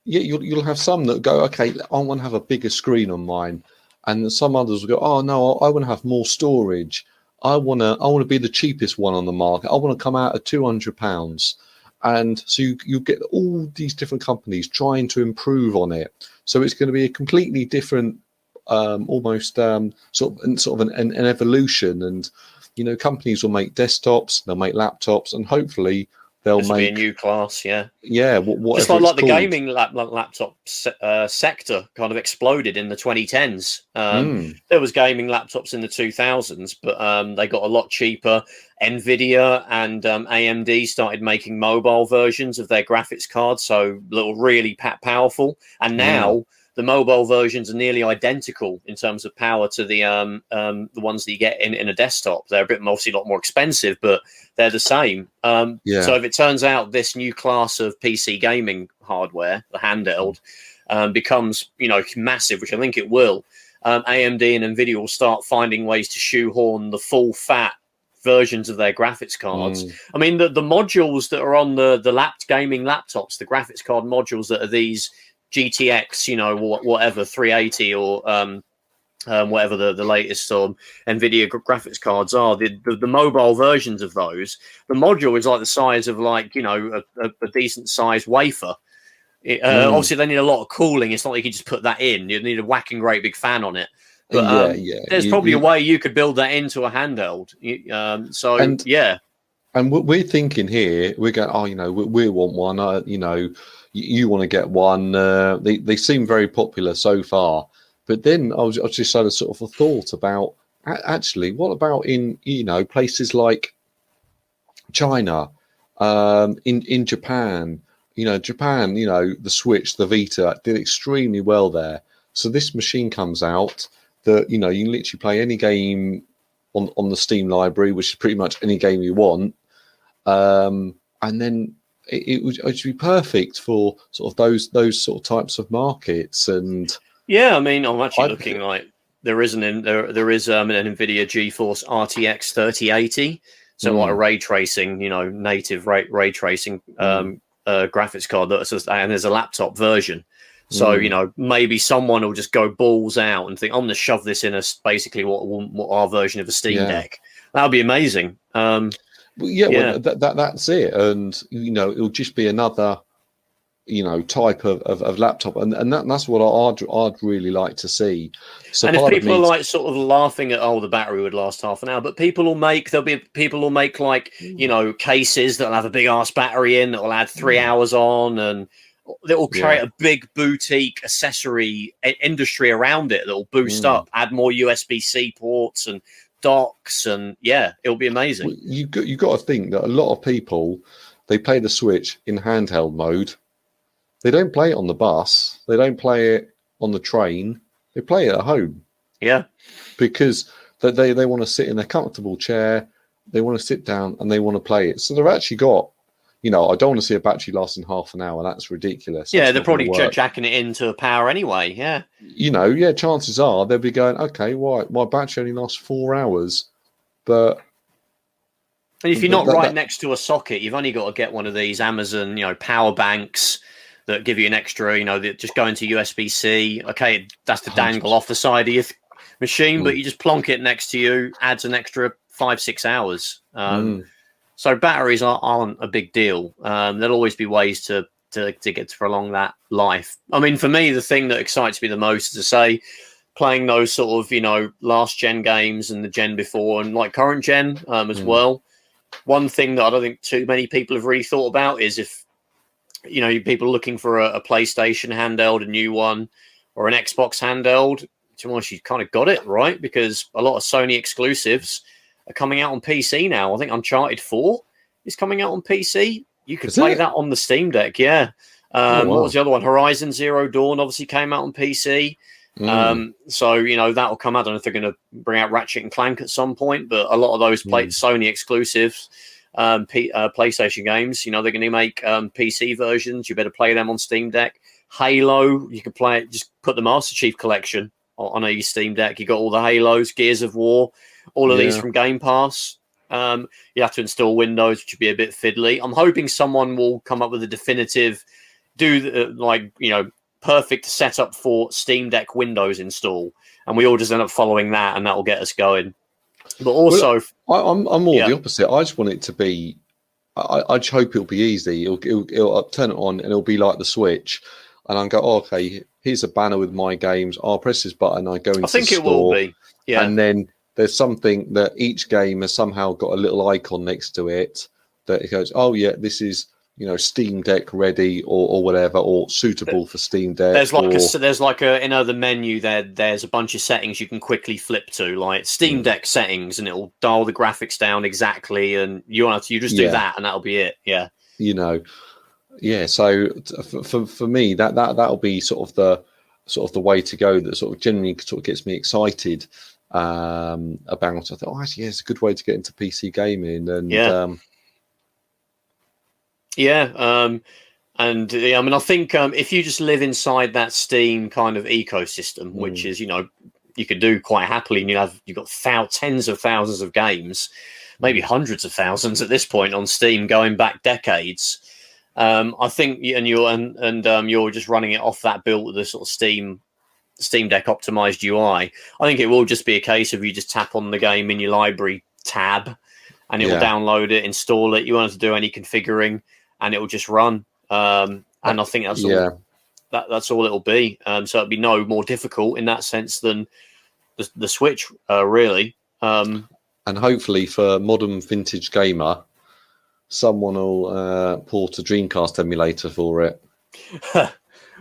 You'll have some that go, okay, I want to have a bigger screen on mine, and some others will go, oh no, I want to have more storage. I want to be the cheapest one on the market. I want to come out at £200. And so you get all these different companies trying to improve on it. So it's going to be a completely different, almost sort of an evolution. And companies will make desktops, they'll make laptops, and hopefully they'll make a new class. Yeah. Just like the gaming laptop sector kind of exploded in the 2010s. There was gaming laptops in the 2000s, but they got a lot cheaper. Nvidia and AMD started making mobile versions of their graphics cards, so really powerful. And now the mobile versions are nearly identical in terms of power to the ones that you get in a desktop. They're obviously a lot more expensive, but they're the same. So if it turns out this new class of PC gaming hardware, the handheld, becomes massive, which I think it will, AMD and Nvidia will start finding ways to shoehorn the full fat versions of their graphics cards. I mean, the modules that are on the gaming laptops, the graphics card modules that are these GTX, whatever, 380 or whatever the latest NVIDIA graphics cards are, the mobile versions of those, the module is like the size of like, you know, a decent sized wafer. Obviously, they need a lot of cooling. It's not like you can just put that in. You need a whacking great big fan on it. But there's probably a way you could build that into a handheld. And what we're thinking here, we're going, oh, you know, we want one. You know, you want to get one. They seem very popular so far. But then I was just had a sort of a thought about, actually, what about in, you know, places like China, in Japan? You know, Japan, you know, the Switch, the Vita did extremely well there. So this machine comes out that, you know, you can literally play any game on the Steam library, which is pretty much any game you want. And then it would be perfect for sort of those sort of types of markets. And yeah, I mean, I'm actually looking like there is an NVIDIA GeForce RTX 3080, so like a ray tracing, you know, native ray tracing graphics card and there's a laptop version. So you know, maybe someone will just go balls out and think, I'm going to shove this in basically what our version of a Steam Deck. That would be amazing. Well, that's it. And you know, it'll just be another, you know, type of laptop, and that's what I'd really like to see. So and if people are like sort of laughing at, oh, the battery would last half an hour, but people will make like, you know, cases that'll have a big ass battery in that will add 3 hours on, and that will create a big boutique accessory industry around it that will boost up, add more USB-C ports and docks, and it'll be amazing. Well, you got to think that a lot of people, they play the Switch in handheld mode. They don't play it on the bus. They don't play it on the train. They play it at home. Yeah, because they want to sit in a comfortable chair. They want to sit down and they want to play it. So they've actually got, you know, I don't want to see a battery lasting half an hour. That's ridiculous. Yeah, they're probably jacking it into power anyway. Yeah. You know, chances are they'll be going, okay, my battery only lasts 4 hours. But and if you're not right next to a socket, you've only got to get one of these Amazon, you know, power banks that give you an extra, you know, that just go into USB-C. Okay, that's the dangle off the side of your machine, but you just plonk it next to you, adds an extra 5-6 hours. So batteries aren't a big deal. There'll always be ways to get to prolong that life. I mean, for me, the thing that excites me the most is to say, playing those sort of, you know, last gen games and the gen before and like current gen as well. One thing that I don't think too many people have really thought about is if, you know, people are looking for a PlayStation handheld, a new one, or an Xbox handheld, to be honest, you kind of got it, right? Because a lot of Sony exclusives are coming out on PC now. I think Uncharted 4 is coming out on PC. You could play that on the Steam Deck, What was the other one? Horizon Zero Dawn obviously came out on PC. So, you know, that'll come out. I don't know if they're going to bring out Ratchet and Clank at some point, but a lot of those Sony exclusives, PlayStation games, you know, they're going to make PC versions. You better play them on Steam Deck. Halo, you can play it, just put the Master Chief collection on a Steam Deck. You got all the Halos, Gears of War, all of these from Game Pass. You have to install Windows, which would be a bit fiddly. I'm hoping someone will come up with a definitive, perfect setup for Steam Deck Windows install, and we all just end up following that, and that will get us going. But also, I'm more the opposite. I just want it to be. I just hope it'll be easy. It'll turn it on, and it'll be like the Switch, and I'll go, okay, here's a banner with my games. I'll press this button. I go into the store. I think it will be. Yeah, and then there's something that each game has somehow got a little icon next to it that it goes, oh yeah, this is, you know, Steam Deck ready or whatever, or suitable for Steam Deck. There's like a you know, the menu there. There's a bunch of settings you can quickly flip to, like Steam Deck settings, and it'll dial the graphics down exactly, and you just do that, and that'll be it. Yeah, you know, yeah. So for me, that'll be sort of the way to go. That sort of generally sort of gets me excited about. I thought, oh, actually, yeah, it's a good way to get into PC gaming, and I mean, I think if you just live inside that Steam kind of ecosystem, which is, you know, you could do quite happily, and you've got tens of thousands of games, maybe hundreds of thousands at this point on Steam, going back decades. I think, and you're just running it off that built with the sort of Steam Steam Deck optimized UI. I think it will just be a case of you just tap on the game in your library tab, and it will download it, install it. You won't have to do any configuring, and it will just run. And I think that's all. That's all it'll be. So it'll be no more difficult in that sense than the Switch, really. And hopefully for modern vintage gamer, someone will port a Dreamcast emulator for it.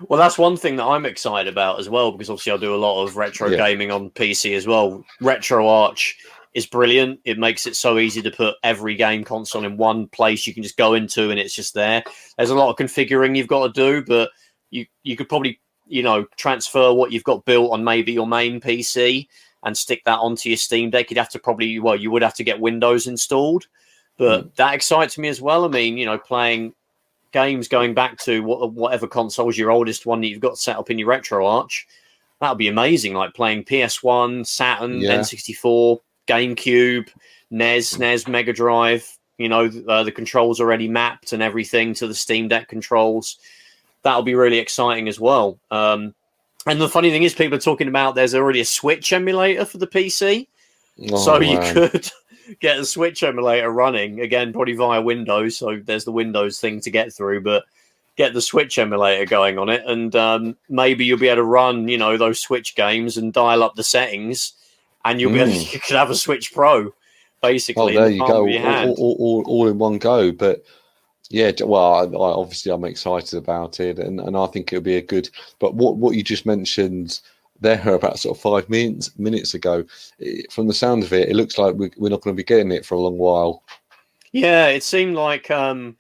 Well, that's one thing that I'm excited about as well, because obviously I do a lot of retro gaming on PC as well. RetroArch is brilliant. It makes it so easy to put every game console in one place you can just go into, and it's just there. There's a lot of configuring you've got to do, but you could probably, transfer what you've got built on maybe your main PC and stick that onto your Steam Deck. You'd have to you would have to get Windows installed, but that excites me as well. I mean, playing games going back to whatever console's your oldest one that you've got set up in your RetroArch, that would be amazing. Like playing PS1, Saturn, N64, GameCube, NES, Mega Drive. The controls already mapped and everything to the Steam Deck controls. That'll be really exciting as well. And the funny thing is, people are talking about there's already a Switch emulator for the PC, you could get a Switch emulator running, again, probably via Windows, so there's the Windows thing to get through, but get the Switch emulator going on it, and maybe you'll be able to run, those Switch games and dial up the settings, and you could have a Switch Pro, basically. Oh, there you go, all in one go. But yeah, well, obviously I'm excited about it, and I think it'll be a good, but what you just mentioned there about sort of 5 minutes ago, from the sound of it, it looks like we're not going to be getting it for a long while. Yeah, it seemed like when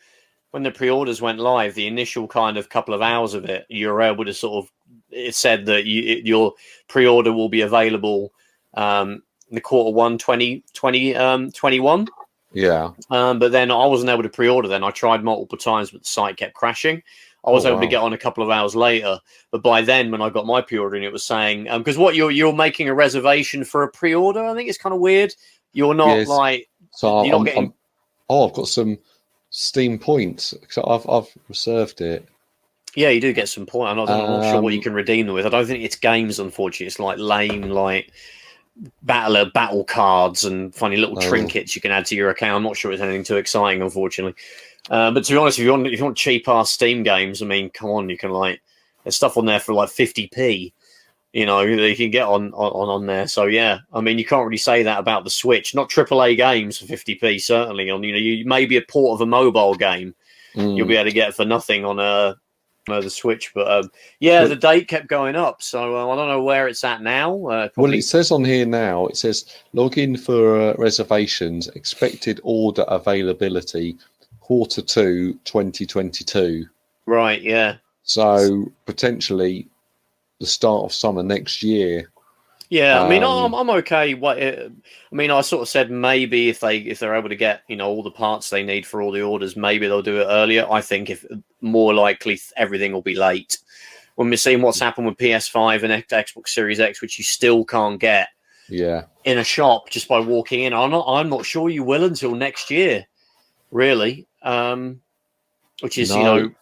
the pre-orders went live, the initial kind of couple of hours of it, you were able to it said that your pre-order will be available in the Q1 2021. Yeah. But then I wasn't able to pre-order then. I tried multiple times, but the site kept crashing. I was able to get on a couple of hours later, but by then, when I got my pre-order, it was saying because you're making a reservation for a pre-order. I think it's kind of weird. You're not so you're not getting. I've got some Steam points because I've reserved it. Yeah, you do get some points. I'm not sure what you can redeem them with. I don't think it's games, unfortunately. It's like lame, battle cards and funny little trinkets you can add to your account. I'm not sure it's anything too exciting, unfortunately. But to be honest, if you want cheap ass Steam games, I mean, come on, you can there's stuff on there for 50p, that you can get on there. So yeah, I mean, you can't really say that about the Switch. Not AAA games for 50p, certainly. You maybe a port of a mobile game you'll be able to get for nothing on the Switch. But the date kept going up, so I don't know where it's at now. Well, it says on here now. It says log in for reservations. Expected order availability. Q2 2022. Right, yeah. So potentially the start of summer next year. Yeah, I mean, I'm okay. I sort of said maybe if they're able to get all the parts they need for all the orders, maybe they'll do it earlier. I think if more likely everything will be late. When we're seeing what's happened with PS5 and Xbox Series X, which you still can't get in a shop just by walking in. I'm not sure you will until next year, really. Which is, I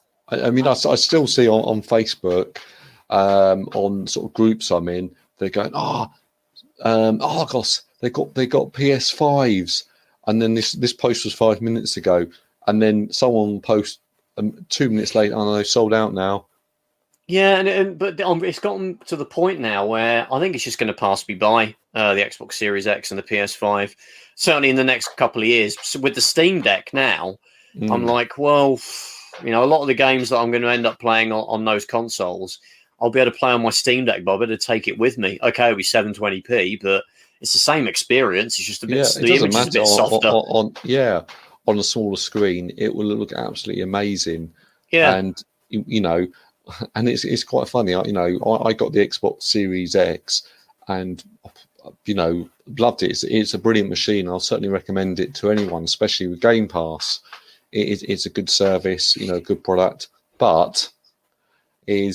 mean, I still see on Facebook, on sort of groups I'm in, they're going, Argos, they got PS5s, and then this post was 5 minutes ago, and then someone post 2 minutes later, and they've sold out now. Yeah, but it's gotten to the point now where I think it's just going to pass me by, the Xbox Series X and the PS5, certainly in the next couple of years. So with the Steam Deck now, I'm like, well, a lot of the games that I'm going to end up playing on those consoles, I'll be able to play on my Steam Deck, but I'll be able to take it with me. Okay, it'll be 720p, but it's the same experience. It's just a bit, the image is a bit softer. On a smaller screen, it will look absolutely amazing. Yeah. And, and it's quite funny. I got the Xbox Series X and, loved it. It's a brilliant machine. I'll certainly recommend it to anyone, especially with Game Pass. It's a good service, a good product, but I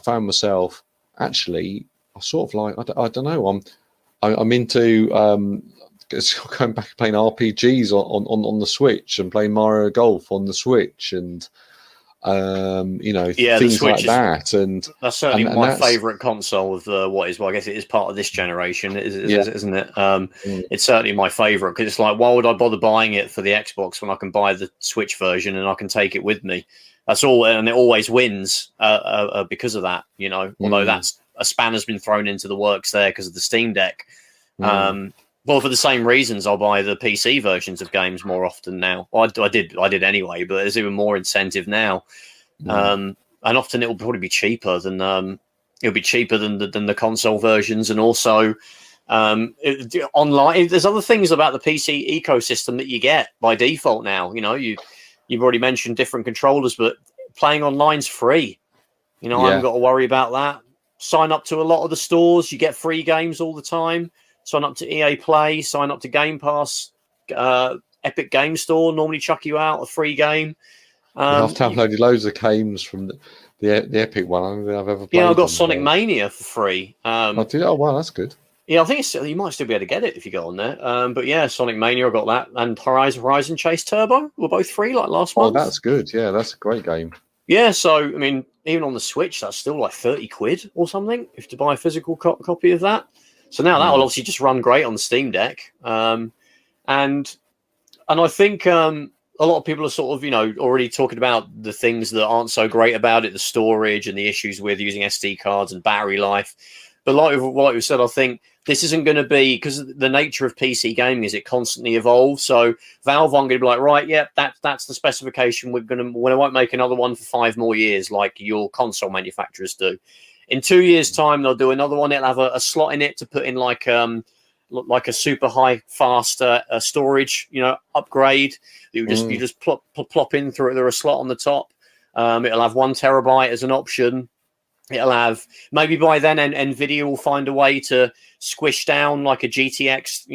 found myself actually sort of I don't know, I'm into going back and playing RPGs on the Switch and playing Mario Golf on the Switch, and things like that. And that's certainly and my that's, favourite console of what is. Well, I guess it is part of this generation, isn't it? It's certainly my favourite because it's like, why would I bother buying it for the Xbox when I can buy the Switch version and I can take it with me? That's all, and it always wins because of that. Although that's a spanner's been thrown into the works there because of the Steam Deck. Well, for the same reasons, I'll buy the PC versions of games more often now. Well, I did anyway, but there's even more incentive now. And often it will probably be cheaper than the console versions, and also online. There's other things about the PC ecosystem that you get by default now. You've already mentioned different controllers, but playing online's free. I haven't got to worry about that. Sign up to a lot of the stores, you get free games all the time. Sign up to EA Play, sign up to Game Pass, Epic Game Store normally chuck you out a free game. I've downloaded loads of games from the Epic one. I don't think I've ever played. Yeah, I've got Sonic Mania for free. Oh, wow, that's good. Yeah, I think you might still be able to get it if you go on there. But yeah, Sonic Mania, I got that, and Horizon Chase Turbo were both free like last month. Oh, that's good. Yeah, that's a great game. Yeah, so I mean, even on the Switch, that's still like 30 quid or something if to buy a physical copy of that. So now that will obviously just run great on the Steam Deck, and I think a lot of people are sort of already talking about the things that aren't so great about it, the storage and the issues with using SD cards and battery life. But like we said, I think this isn't going to be, because the nature of PC gaming is it constantly evolves. So Valve aren't going to be like, right, yeah, that's the specification. We won't make another one for 5 more years like your console manufacturers do. In 2 years' time, they'll do another one. It'll have a slot in it to put in like a super high fast storage, upgrade. You just plop in through there a slot on the top. It'll have 1 terabyte as an option. It'll have, maybe by then Nvidia will find a way to squish down like a GTX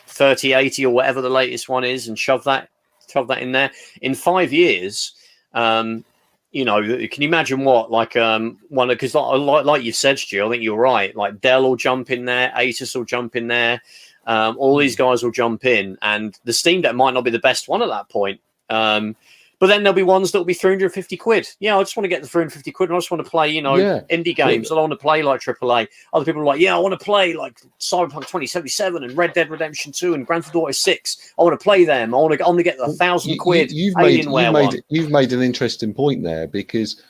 3080 or whatever the latest one is, and shove that in there. In 5 years, can you imagine what one, because like you said, Stu, I think you're right. Like Dell will jump in there, Asus will jump in there, all these guys will jump in, and the Steam Deck might not be the best one at that point. But then there'll be ones that will be 350 quid. Yeah, I just want to get the 350 quid and I just want to play, indie games. I don't want to play like AAA. Other people are like, yeah, I want to play like Cyberpunk 2077 and Red Dead Redemption 2 and Grand Theft Auto 6. I want to play them. I want to get 1,000 quid. You've made an interesting point there, because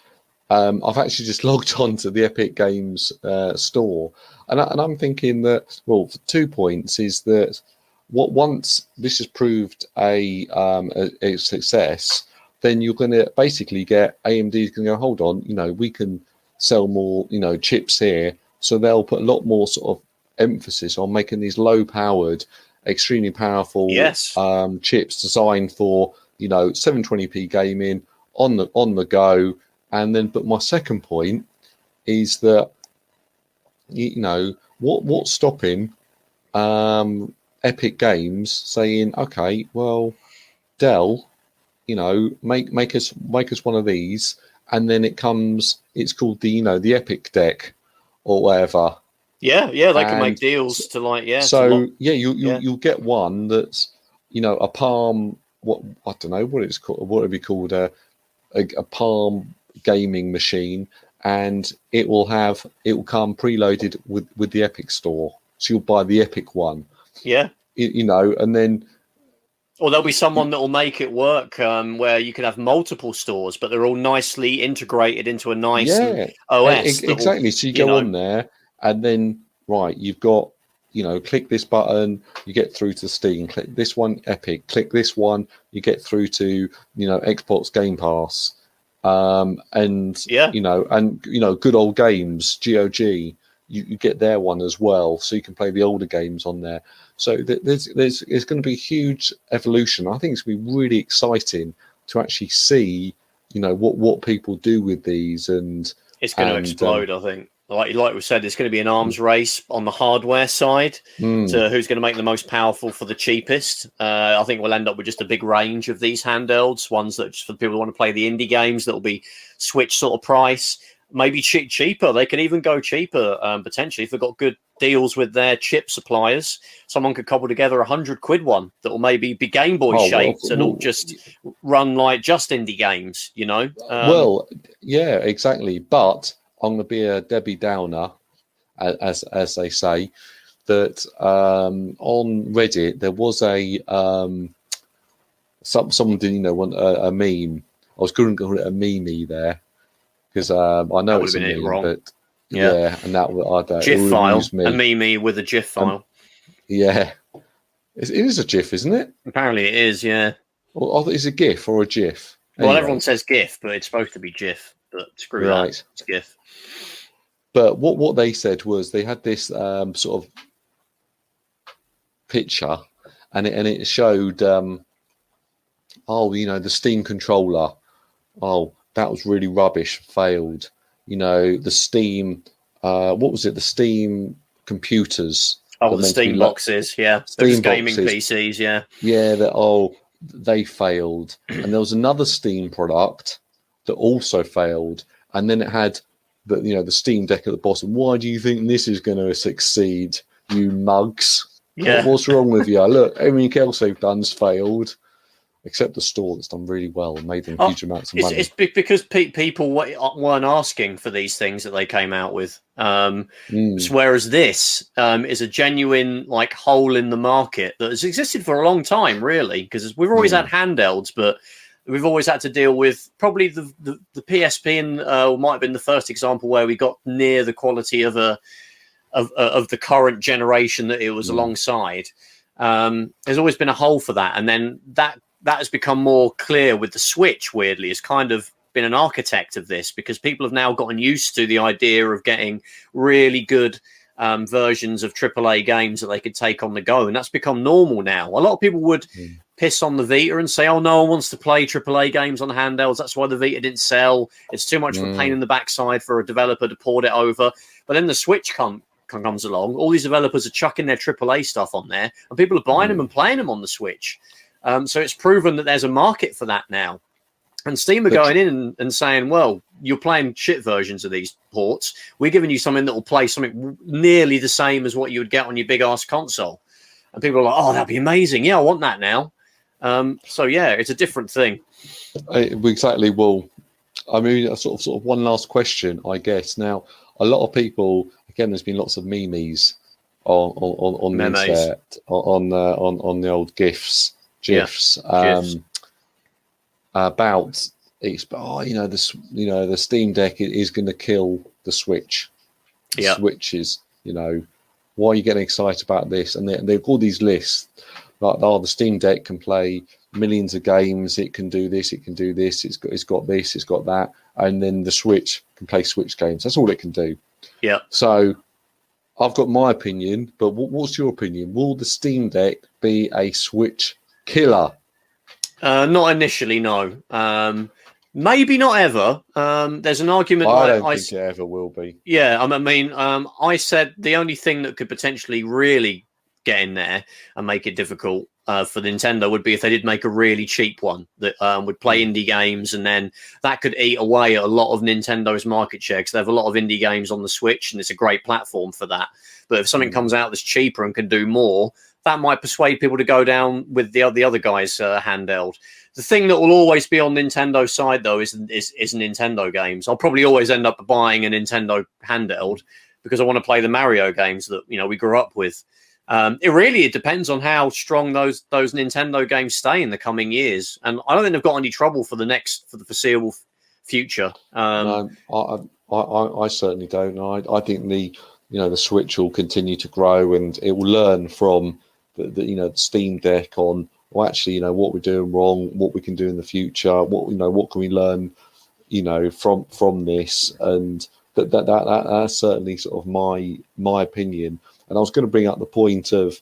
I've actually just logged on to the Epic Games store. And I'm thinking that, well, 2 points is that once this has proved a success, then you're going to basically get AMD's going to go, hold on, we can sell more, chips here. So they'll put a lot more sort of emphasis on making these low-powered, extremely powerful chips designed for, 720p gaming on the go. And then, but my second point is that, what's stopping Epic Games saying, okay, well, Dell, make us one of these, and then it's called the Epic Deck or whatever. Yeah, they can make deals to So you'll get one that's a Palm. What I don't know what it's called. What would be called a Palm gaming machine, and it will come preloaded with the Epic Store. So you'll buy the Epic one. Yeah. And then. Or there'll be someone that will make it work where you can have multiple stores, but they're all nicely integrated into a nice OS. Exactly. So you go on there, and then, you've got, click this button, you get through to Steam. Click this one, Epic. Click this one, you get through to, Xbox Game Pass. And good old games, GOG. You get their one as well, so you can play the older games on there. So there's going to be a huge evolution. I think it's going to be really exciting to actually see, what people do with these, and it's going to explode. I think, like we said, it's going to be an arms race on the hardware side to who's going to make the most powerful for the cheapest. I think we'll end up with just a big range of these handhelds, ones that just for people who want to play the indie games that will be Switch sort of price. maybe cheaper. They can even go cheaper potentially if they've got good deals with their chip suppliers. Someone could cobble together £100 one that will maybe be Game Boy shaped and all just run like just indie games, you know. Yeah, exactly. But I'm going to be a Debbie Downer, as they say. That on Reddit there was a someone didn't want a meme. I was going to call it a meme there because I know it's a meme, wrong. But yeah, and that GIF file, a meme with a GIF file. Yeah, it is a GIF, isn't it? Apparently, it is. Yeah. Well, I thought it's a GIF or a GIF. Well, everyone says GIF, but it's supposed to be GIF. But screw that. It's GIF. But what they said was they had this sort of picture, and it showed the Steam controller. Oh, that was really rubbish, failed. The Steam what was it, the Steam computers, the Steam boxes, those gaming PCs, they failed. And there was another Steam product that also failed, and then it had the Steam Deck at the bottom. Why do you think this is going to succeed, you mugs? What's wrong with you? Look, everything else they've done's failed, except the store that's done really well and made them huge amounts of money. It's because people weren't asking for these things that they came out with. Whereas this is a genuine hole in the market that has existed for a long time, really, because we've always had handhelds, but we've always had to deal with probably the PSP, and might have been the first example where we got near the quality of the current generation that it was alongside. There's always been a hole for that, and then that has become more clear with the Switch. Weirdly, has kind of been an architect of this, because people have now gotten used to the idea of getting really good versions of AAA games that they could take on the go, and that's become normal now. A lot of people would piss on the Vita and say, "Oh, no one wants to play AAA games on handhelds. That's why the Vita didn't sell. It's too much of a pain in the backside for a developer to port it over." But then the Switch comes along. All these developers are chucking their AAA stuff on there, and people are buying them and playing them on the Switch. So it's proven that there's a market for that now. And Steam are going in and saying, well, you're playing shit versions of these ports. We're giving you something that will play something nearly the same as what you would get on your big-ass console. And people are like, oh, that'd be amazing. Yeah, I want that now. So, yeah, it's a different thing. Exactly. Well, I mean, sort of one last question, I guess. Now, a lot of people, again, there's been lots of memes on the internet, on the old GIFs. About the Steam Deck is going to kill the Switch. The Switch is, why are you getting excited about this? And they've all these lists like, the Steam Deck can play millions of games. It can do this. It can do this. It's got this. It's got that. And then the Switch can play Switch games. That's all it can do. Yeah. So I've got my opinion, but what's your opinion? Will the Steam Deck be a Switch killer? Not initially, no. Maybe not ever. There's an argument. I don't think it ever will be. Yeah, I said the only thing that could potentially really get in there and make it difficult for Nintendo would be if they did make a really cheap one that would play indie games, and then that could eat away at a lot of Nintendo's market share, because they have a lot of indie games on the Switch, and it's a great platform for that. But if something comes out that's cheaper and can do more, that might persuade people to go down with the other guy's handheld. The thing that will always be on Nintendo's side, though, is Nintendo games. I'll probably always end up buying a Nintendo handheld because I want to play the Mario games that we grew up with. It depends on how strong those Nintendo games stay in the coming years, and I don't think they've got any trouble for the foreseeable future. No, I certainly don't. I think the Switch will continue to grow, and it will learn from the Steam Deck on, well, actually, what we're doing wrong, what we can do in the future, what can we learn, from this, and that's certainly sort of my opinion. And I was going to bring up the point of,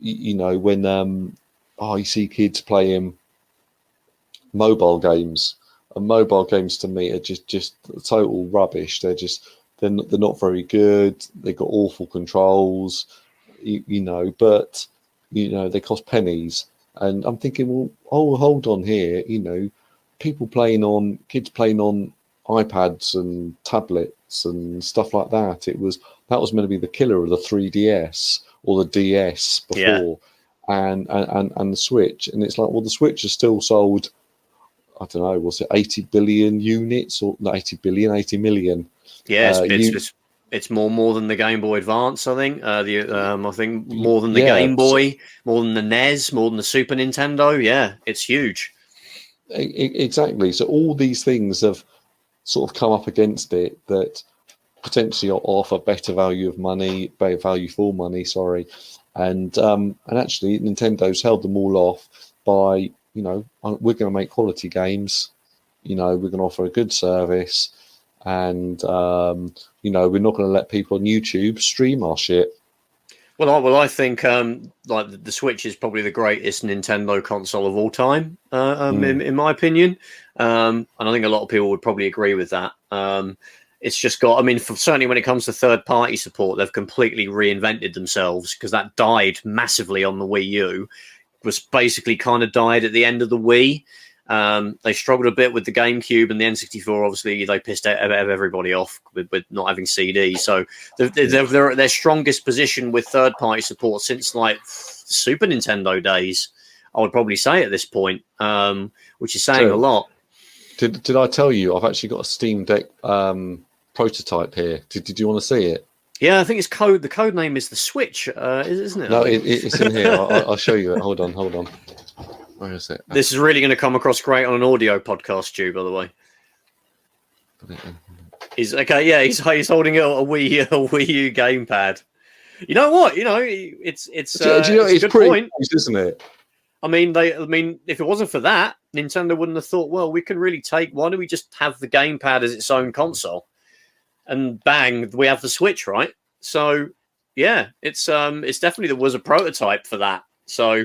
when you see kids playing mobile games, and mobile games to me are just total rubbish. They're not very good. They've got awful controls, but they cost pennies. And I'm thinking, well, hold on here, kids playing on iPads and tablets and stuff like that. That was meant to be the killer of the 3DS or the DS before, and the Switch. And it's like, well, the Switch has still sold, I don't know, was it 80 billion units or not 80 billion, 80 million? Yeah, it's more than the Game Boy Advance. I think I think more than the Game Boy, more than the NES, more than the Super Nintendo. Yeah, it's huge. Exactly. So all these things have sort of come up against it that potentially offer better value for money. And actually Nintendo's held them all off by, we're going to make quality games, we're going to offer a good service, and we're not going to let people on YouTube stream our shit. Well, I think like the Switch is probably the greatest Nintendo console of all time, in my opinion, and I think a lot of people would probably agree with that. It's just got, certainly when it comes to third-party support, they've completely reinvented themselves, because that died massively on the Wii U. Was basically kind of died at the end of the Wii. They struggled a bit with the GameCube and the N64. Obviously, they pissed everybody off with not having CD. So they're at their strongest position with third-party support since like Super Nintendo days, I would probably say at this point, which is saying a lot. Did I tell you I've actually got a Steam Deck prototype here? Did you want to see it? Yeah, I think it's code. The code name is the Switch, isn't it? No, it's in here. I'll show you it. Hold on. Where is it? This is really going to come across great on an audio podcast, Stu, by the way. He's okay. Yeah, he's holding a Wii U gamepad. You know what? It's it's a good point, nice, isn't it? I mean, if it wasn't for that, Nintendo wouldn't have thought, well, we can really why don't we just have the gamepad as its own console? And bang, we have the Switch, right? So yeah, it's definitely there was a prototype for that. So,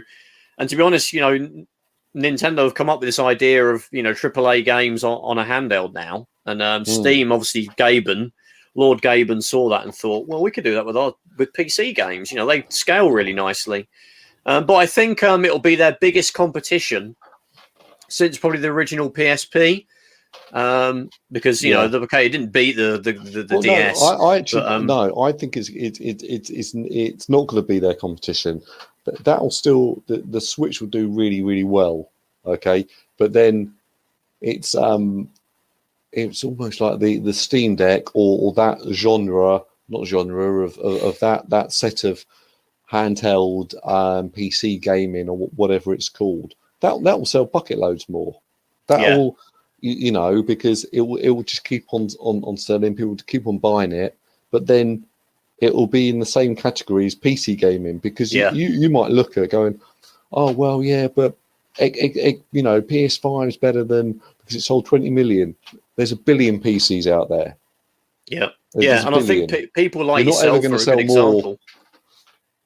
and to be honest, Nintendo have come up with this idea of AAA games on a handheld now, and Steam, obviously, Lord Gaben saw that and thought, well, we could do that with PC games. They scale really nicely, but I think it'll be their biggest competition since probably the original PSP. Because it didn't beat the DS. No, I actually I think it's not going to be their competition, but that'll still the Switch will do really, really well. Okay, but then it's almost like the Steam Deck or that genre of that set of handheld PC gaming or whatever it's called. That will sell bucket loads more. That'll because it will just keep on selling. People to keep on buying it, but then it will be in the same category as PC gaming, because you might look at it going, oh well, yeah, but PS5 is better than, because it sold 20 million. There's a billion PCs out there. Yeah, and I think people like yourself are a good example.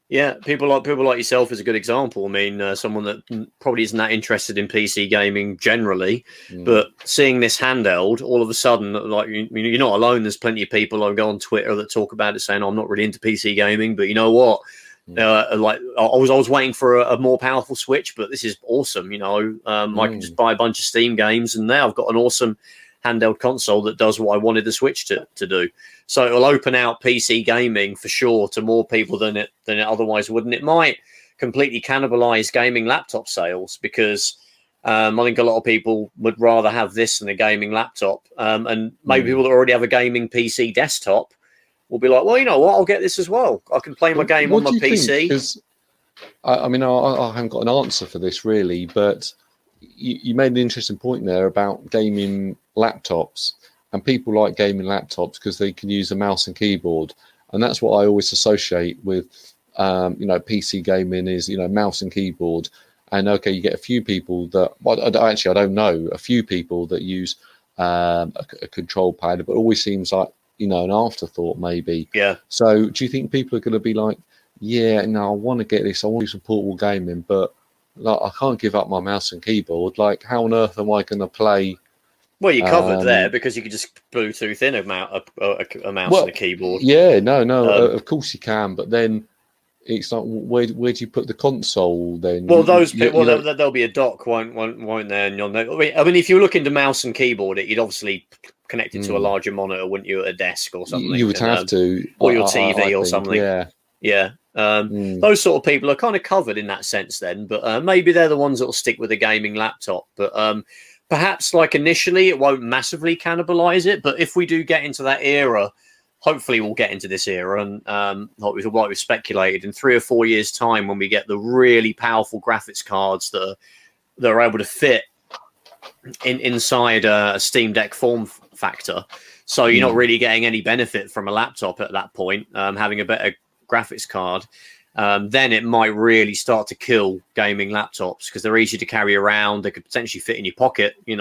Yeah, people like yourself is a good example. Someone that probably isn't that interested in PC gaming generally, but seeing this handheld, all of a sudden, like you're not alone. There's plenty of people who go on Twitter that talk about it, saying, "I'm not really into PC gaming, but you know what? Like I was waiting for a more powerful Switch, but this is awesome. I can just buy a bunch of Steam games, and now I've got an awesome handheld console that does what I wanted the Switch to do. So it'll open out PC gaming for sure to more people than it otherwise would. And it might completely cannibalize gaming laptop sales, because I think a lot of people would rather have this than a gaming laptop. And maybe people that already have a gaming PC desktop will be like, well, you know what, I'll get this as well. I can play my game on my PC. Because I haven't got an answer for this really, but you made an interesting point there about gaming laptops, and people like gaming laptops because they can use a mouse and keyboard, and that's what I always associate with PC gaming is mouse and keyboard. And okay, you get a few people that I don't know a few people that use a control pad, but it always seems like an afterthought maybe. Yeah. So do you think people are going to be like, yeah, no, I want to get this, I want to do some portable gaming, but like I can't give up my mouse and keyboard. Like, how on earth am I going to play? Well, you're covered there because you could just Bluetooth in a mouse and a keyboard. Yeah, no, of course you can. But then it's like, where do you put the console then? Well, there'll be a dock, won't there? And you'll know. I mean, if you're looking to mouse and keyboard it, you'd obviously connect it to a larger monitor, wouldn't you, at a desk or something? You would have to, or your TV or something. Yeah. Those sort of people are kind of covered in that sense then, but maybe they're the ones that will stick with a gaming laptop. But perhaps, like, initially, it won't massively cannibalize it. But if we do get into that era, hopefully we'll get into this era, and like we've speculated, in 3 or 4 years' time, when we get the really powerful graphics cards that are able to fit inside a Steam Deck form factor, so you're not really getting any benefit from a laptop at that point, having a better graphics card, then it might really start to kill gaming laptops, because they're easy to carry around. They could potentially fit in your pocket, and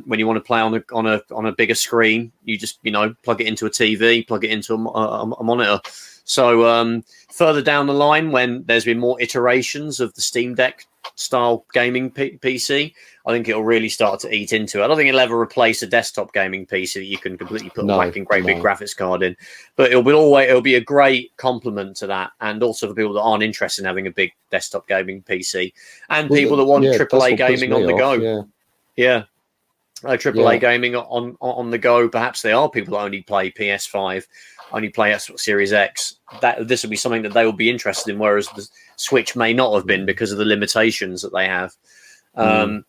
when you want to play on a bigger screen, you just plug it into a TV, plug it into a monitor. So further down the line, when there's been more iterations of the Steam Deck style gaming PC, I think it'll really start to eat into it. I don't think it'll ever replace a desktop gaming PC that you can completely put a whacking great big graphics card in, but it'll be a great complement to that, and also for people that aren't interested in having a big desktop gaming PC, and people that want AAA gaming on the go. AAA gaming on the go. Perhaps they are people that only play PS5, only play Xbox Series X. This will be something that they will be interested in, whereas the Switch may not have been because of the limitations that they have. I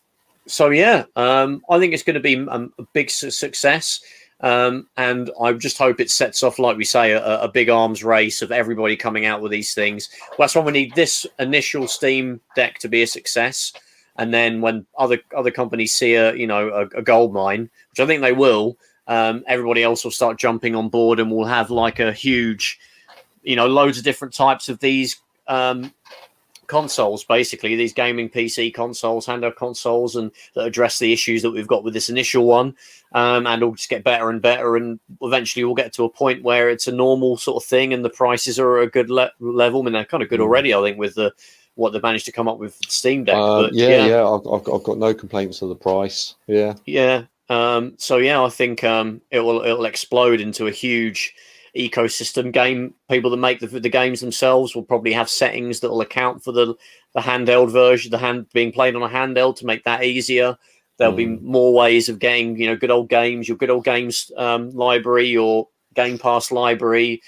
think it's going to be a big success, and I just hope it sets off, like we say, a big arms race of everybody coming out with these things. Well, that's why we need this initial Steam Deck to be a success, and then when other companies see a gold mine, which I think they will, everybody else will start jumping on board, and we'll have like a huge, loads of different types of these consoles, basically these gaming PC consoles, handheld consoles, and that address the issues that we've got with this initial one, and it'll just get better and better, and eventually we'll get to a point where it's a normal sort of thing, and the prices are at a good level. I mean, they're kind of good already, I think, with what they've managed to come up with Steam Deck. I've got no complaints of the price. I think it'll explode into a huge ecosystem game. People that make the games themselves will probably have settings that will account for the handheld version, being played on a handheld, to make that easier. There'll be more ways of getting good old games, your good old games library, your Game Pass library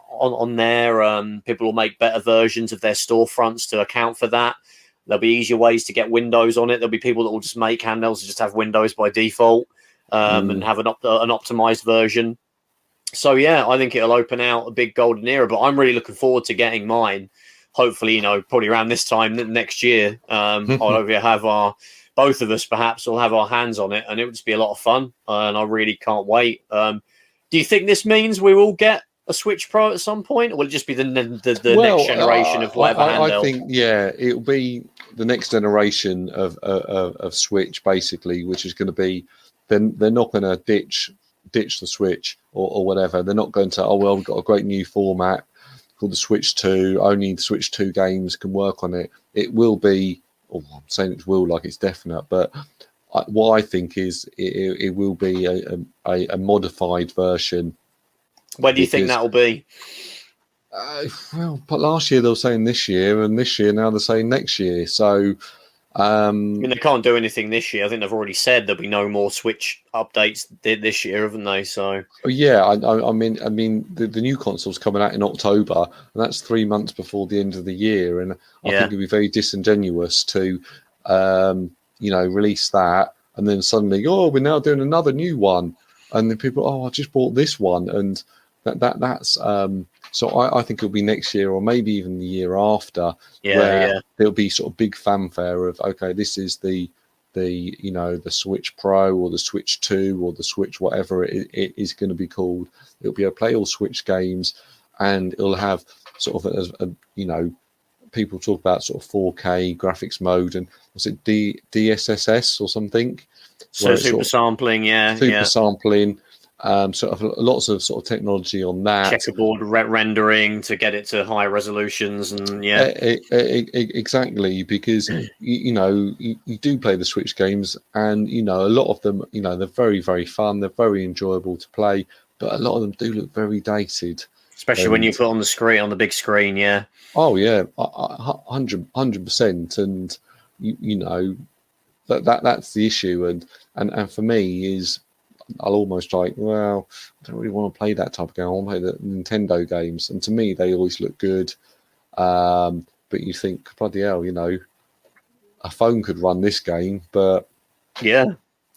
on there. People will make better versions of their storefronts to account for that. There'll be easier ways to get Windows on it. There'll be people that will just make handhelds and just have Windows by default, and have an optimized version. So I think it'll open out a big golden era. But I'm really looking forward to getting mine. Hopefully, probably around this time next year. I'll have both of us perhaps will have our hands on it, and it would just be a lot of fun. And I really can't wait. Do you think this means we will get a Switch Pro at some point, or will it just be the next generation of whatever handheld? I think it'll be the next generation of Switch, basically, which is going to be. They're not going to ditch the Switch or whatever. They're not going to, we've got a great new format called the Switch 2. Only the Switch 2 games can work on it. It will be, I'm saying it will like it's definite, but what I think is it will be a modified version. When do you think that will be? But last year they were saying this year, and this year now they're saying next year. So I mean, they can't do anything this year. I think they've already said there'll be no more Switch updates this year, haven't they? So I mean, the new console's coming out in October, and that's 3 months before the end of the year, and I think it'd be very disingenuous to, release that and then suddenly, we're now doing another new one, and then people, I just bought this one, and that's. So I think it'll be next year, or maybe even the year after, where there'll be sort of big fanfare of, okay, this is the Switch Pro or the Switch 2 or the Switch whatever it is going to be called. It'll be able to play all Switch games, and it'll have sort of people talk about sort of 4K graphics mode, and was it DSSS or something? So super sampling, sampling. Sort of lots of sort of technology on that. Checkerboard rendering to get it to high resolutions, and exactly, because you do play the Switch games, and a lot of them, they're very, very fun, they're very enjoyable to play, but a lot of them do look very dated. especially when you put on the screen, on the big screen. Yeah. Oh yeah, 100%, and you know that's the issue, and for me is I'll almost like, well, I don't really want to play that type of game. I want to play the Nintendo games, and to me they always look good. But you think, bloody hell, you know, a phone could run this game, but yeah,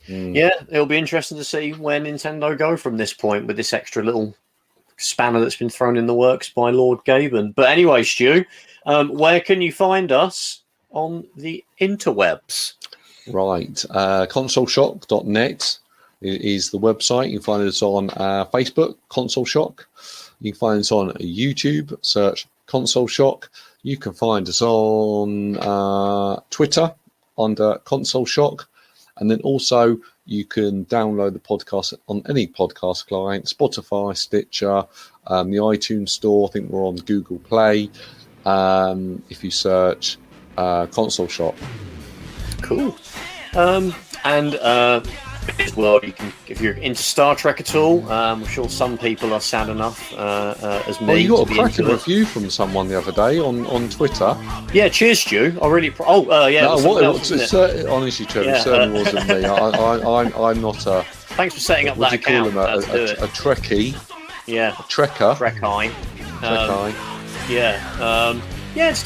it'll be interesting to see where Nintendo go from this point with this extra little spanner that's been thrown in the works by Lord Gaben. But anyway, Stu, where can you find us on the interwebs? Right, consoleshock.net is the website. You can find us on Facebook, Console Shock. You can find us on YouTube, search Console Shock. You can find us on Twitter under Console Shock. And then also you can download the podcast on any podcast client, Spotify, Stitcher, the iTunes Store. I think we're on Google Play. If you search Console Shock. Cool. And as well, you can, if you're into Star Trek at all, I'm sure some people are sad enough as me. Well, you got a cracking review from someone the other day on Twitter. Yeah, cheers, Stu. I really. Yeah. No, honestly, Trevor, it certainly wasn't me. I'm not a. Thanks for setting up that account. A Trekkie. Yeah. A Trekker. Trekkie. Yeah, it's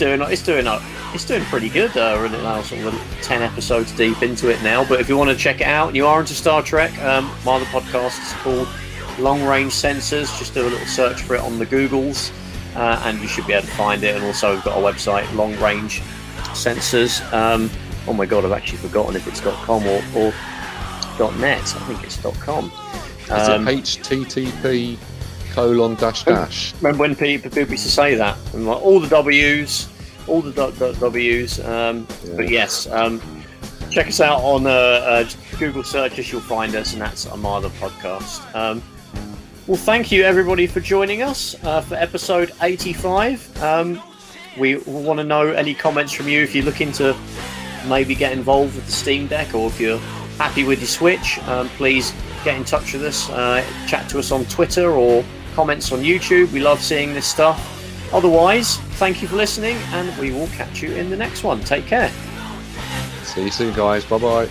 doing pretty good. We're now sort of 10 episodes deep into it now. But if you want to check it out and you are into Star Trek, my other podcast is called Long Range Sensors. Just do a little search for it on the Googles, and you should be able to find it. And also, we've got a website, Long Range Sensors. Oh my god, I've actually forgotten if it's .com or .net. I think it's .com. Is it HTTP ? Remember when people used to say that? And like, all the W's. But yes, check us out on Google searches. You'll find us, and that's my other podcast. Well, thank you everybody for joining us for episode 85. We want to know any comments from you if you're looking to maybe get involved with the Steam Deck, or if you're happy with your Switch. Please get in touch with us. Chat to us on Twitter or comments on YouTube. We love seeing this stuff. Otherwise, thank you for listening, and we will catch you in the next one. Take care. See you soon, guys. Bye-bye.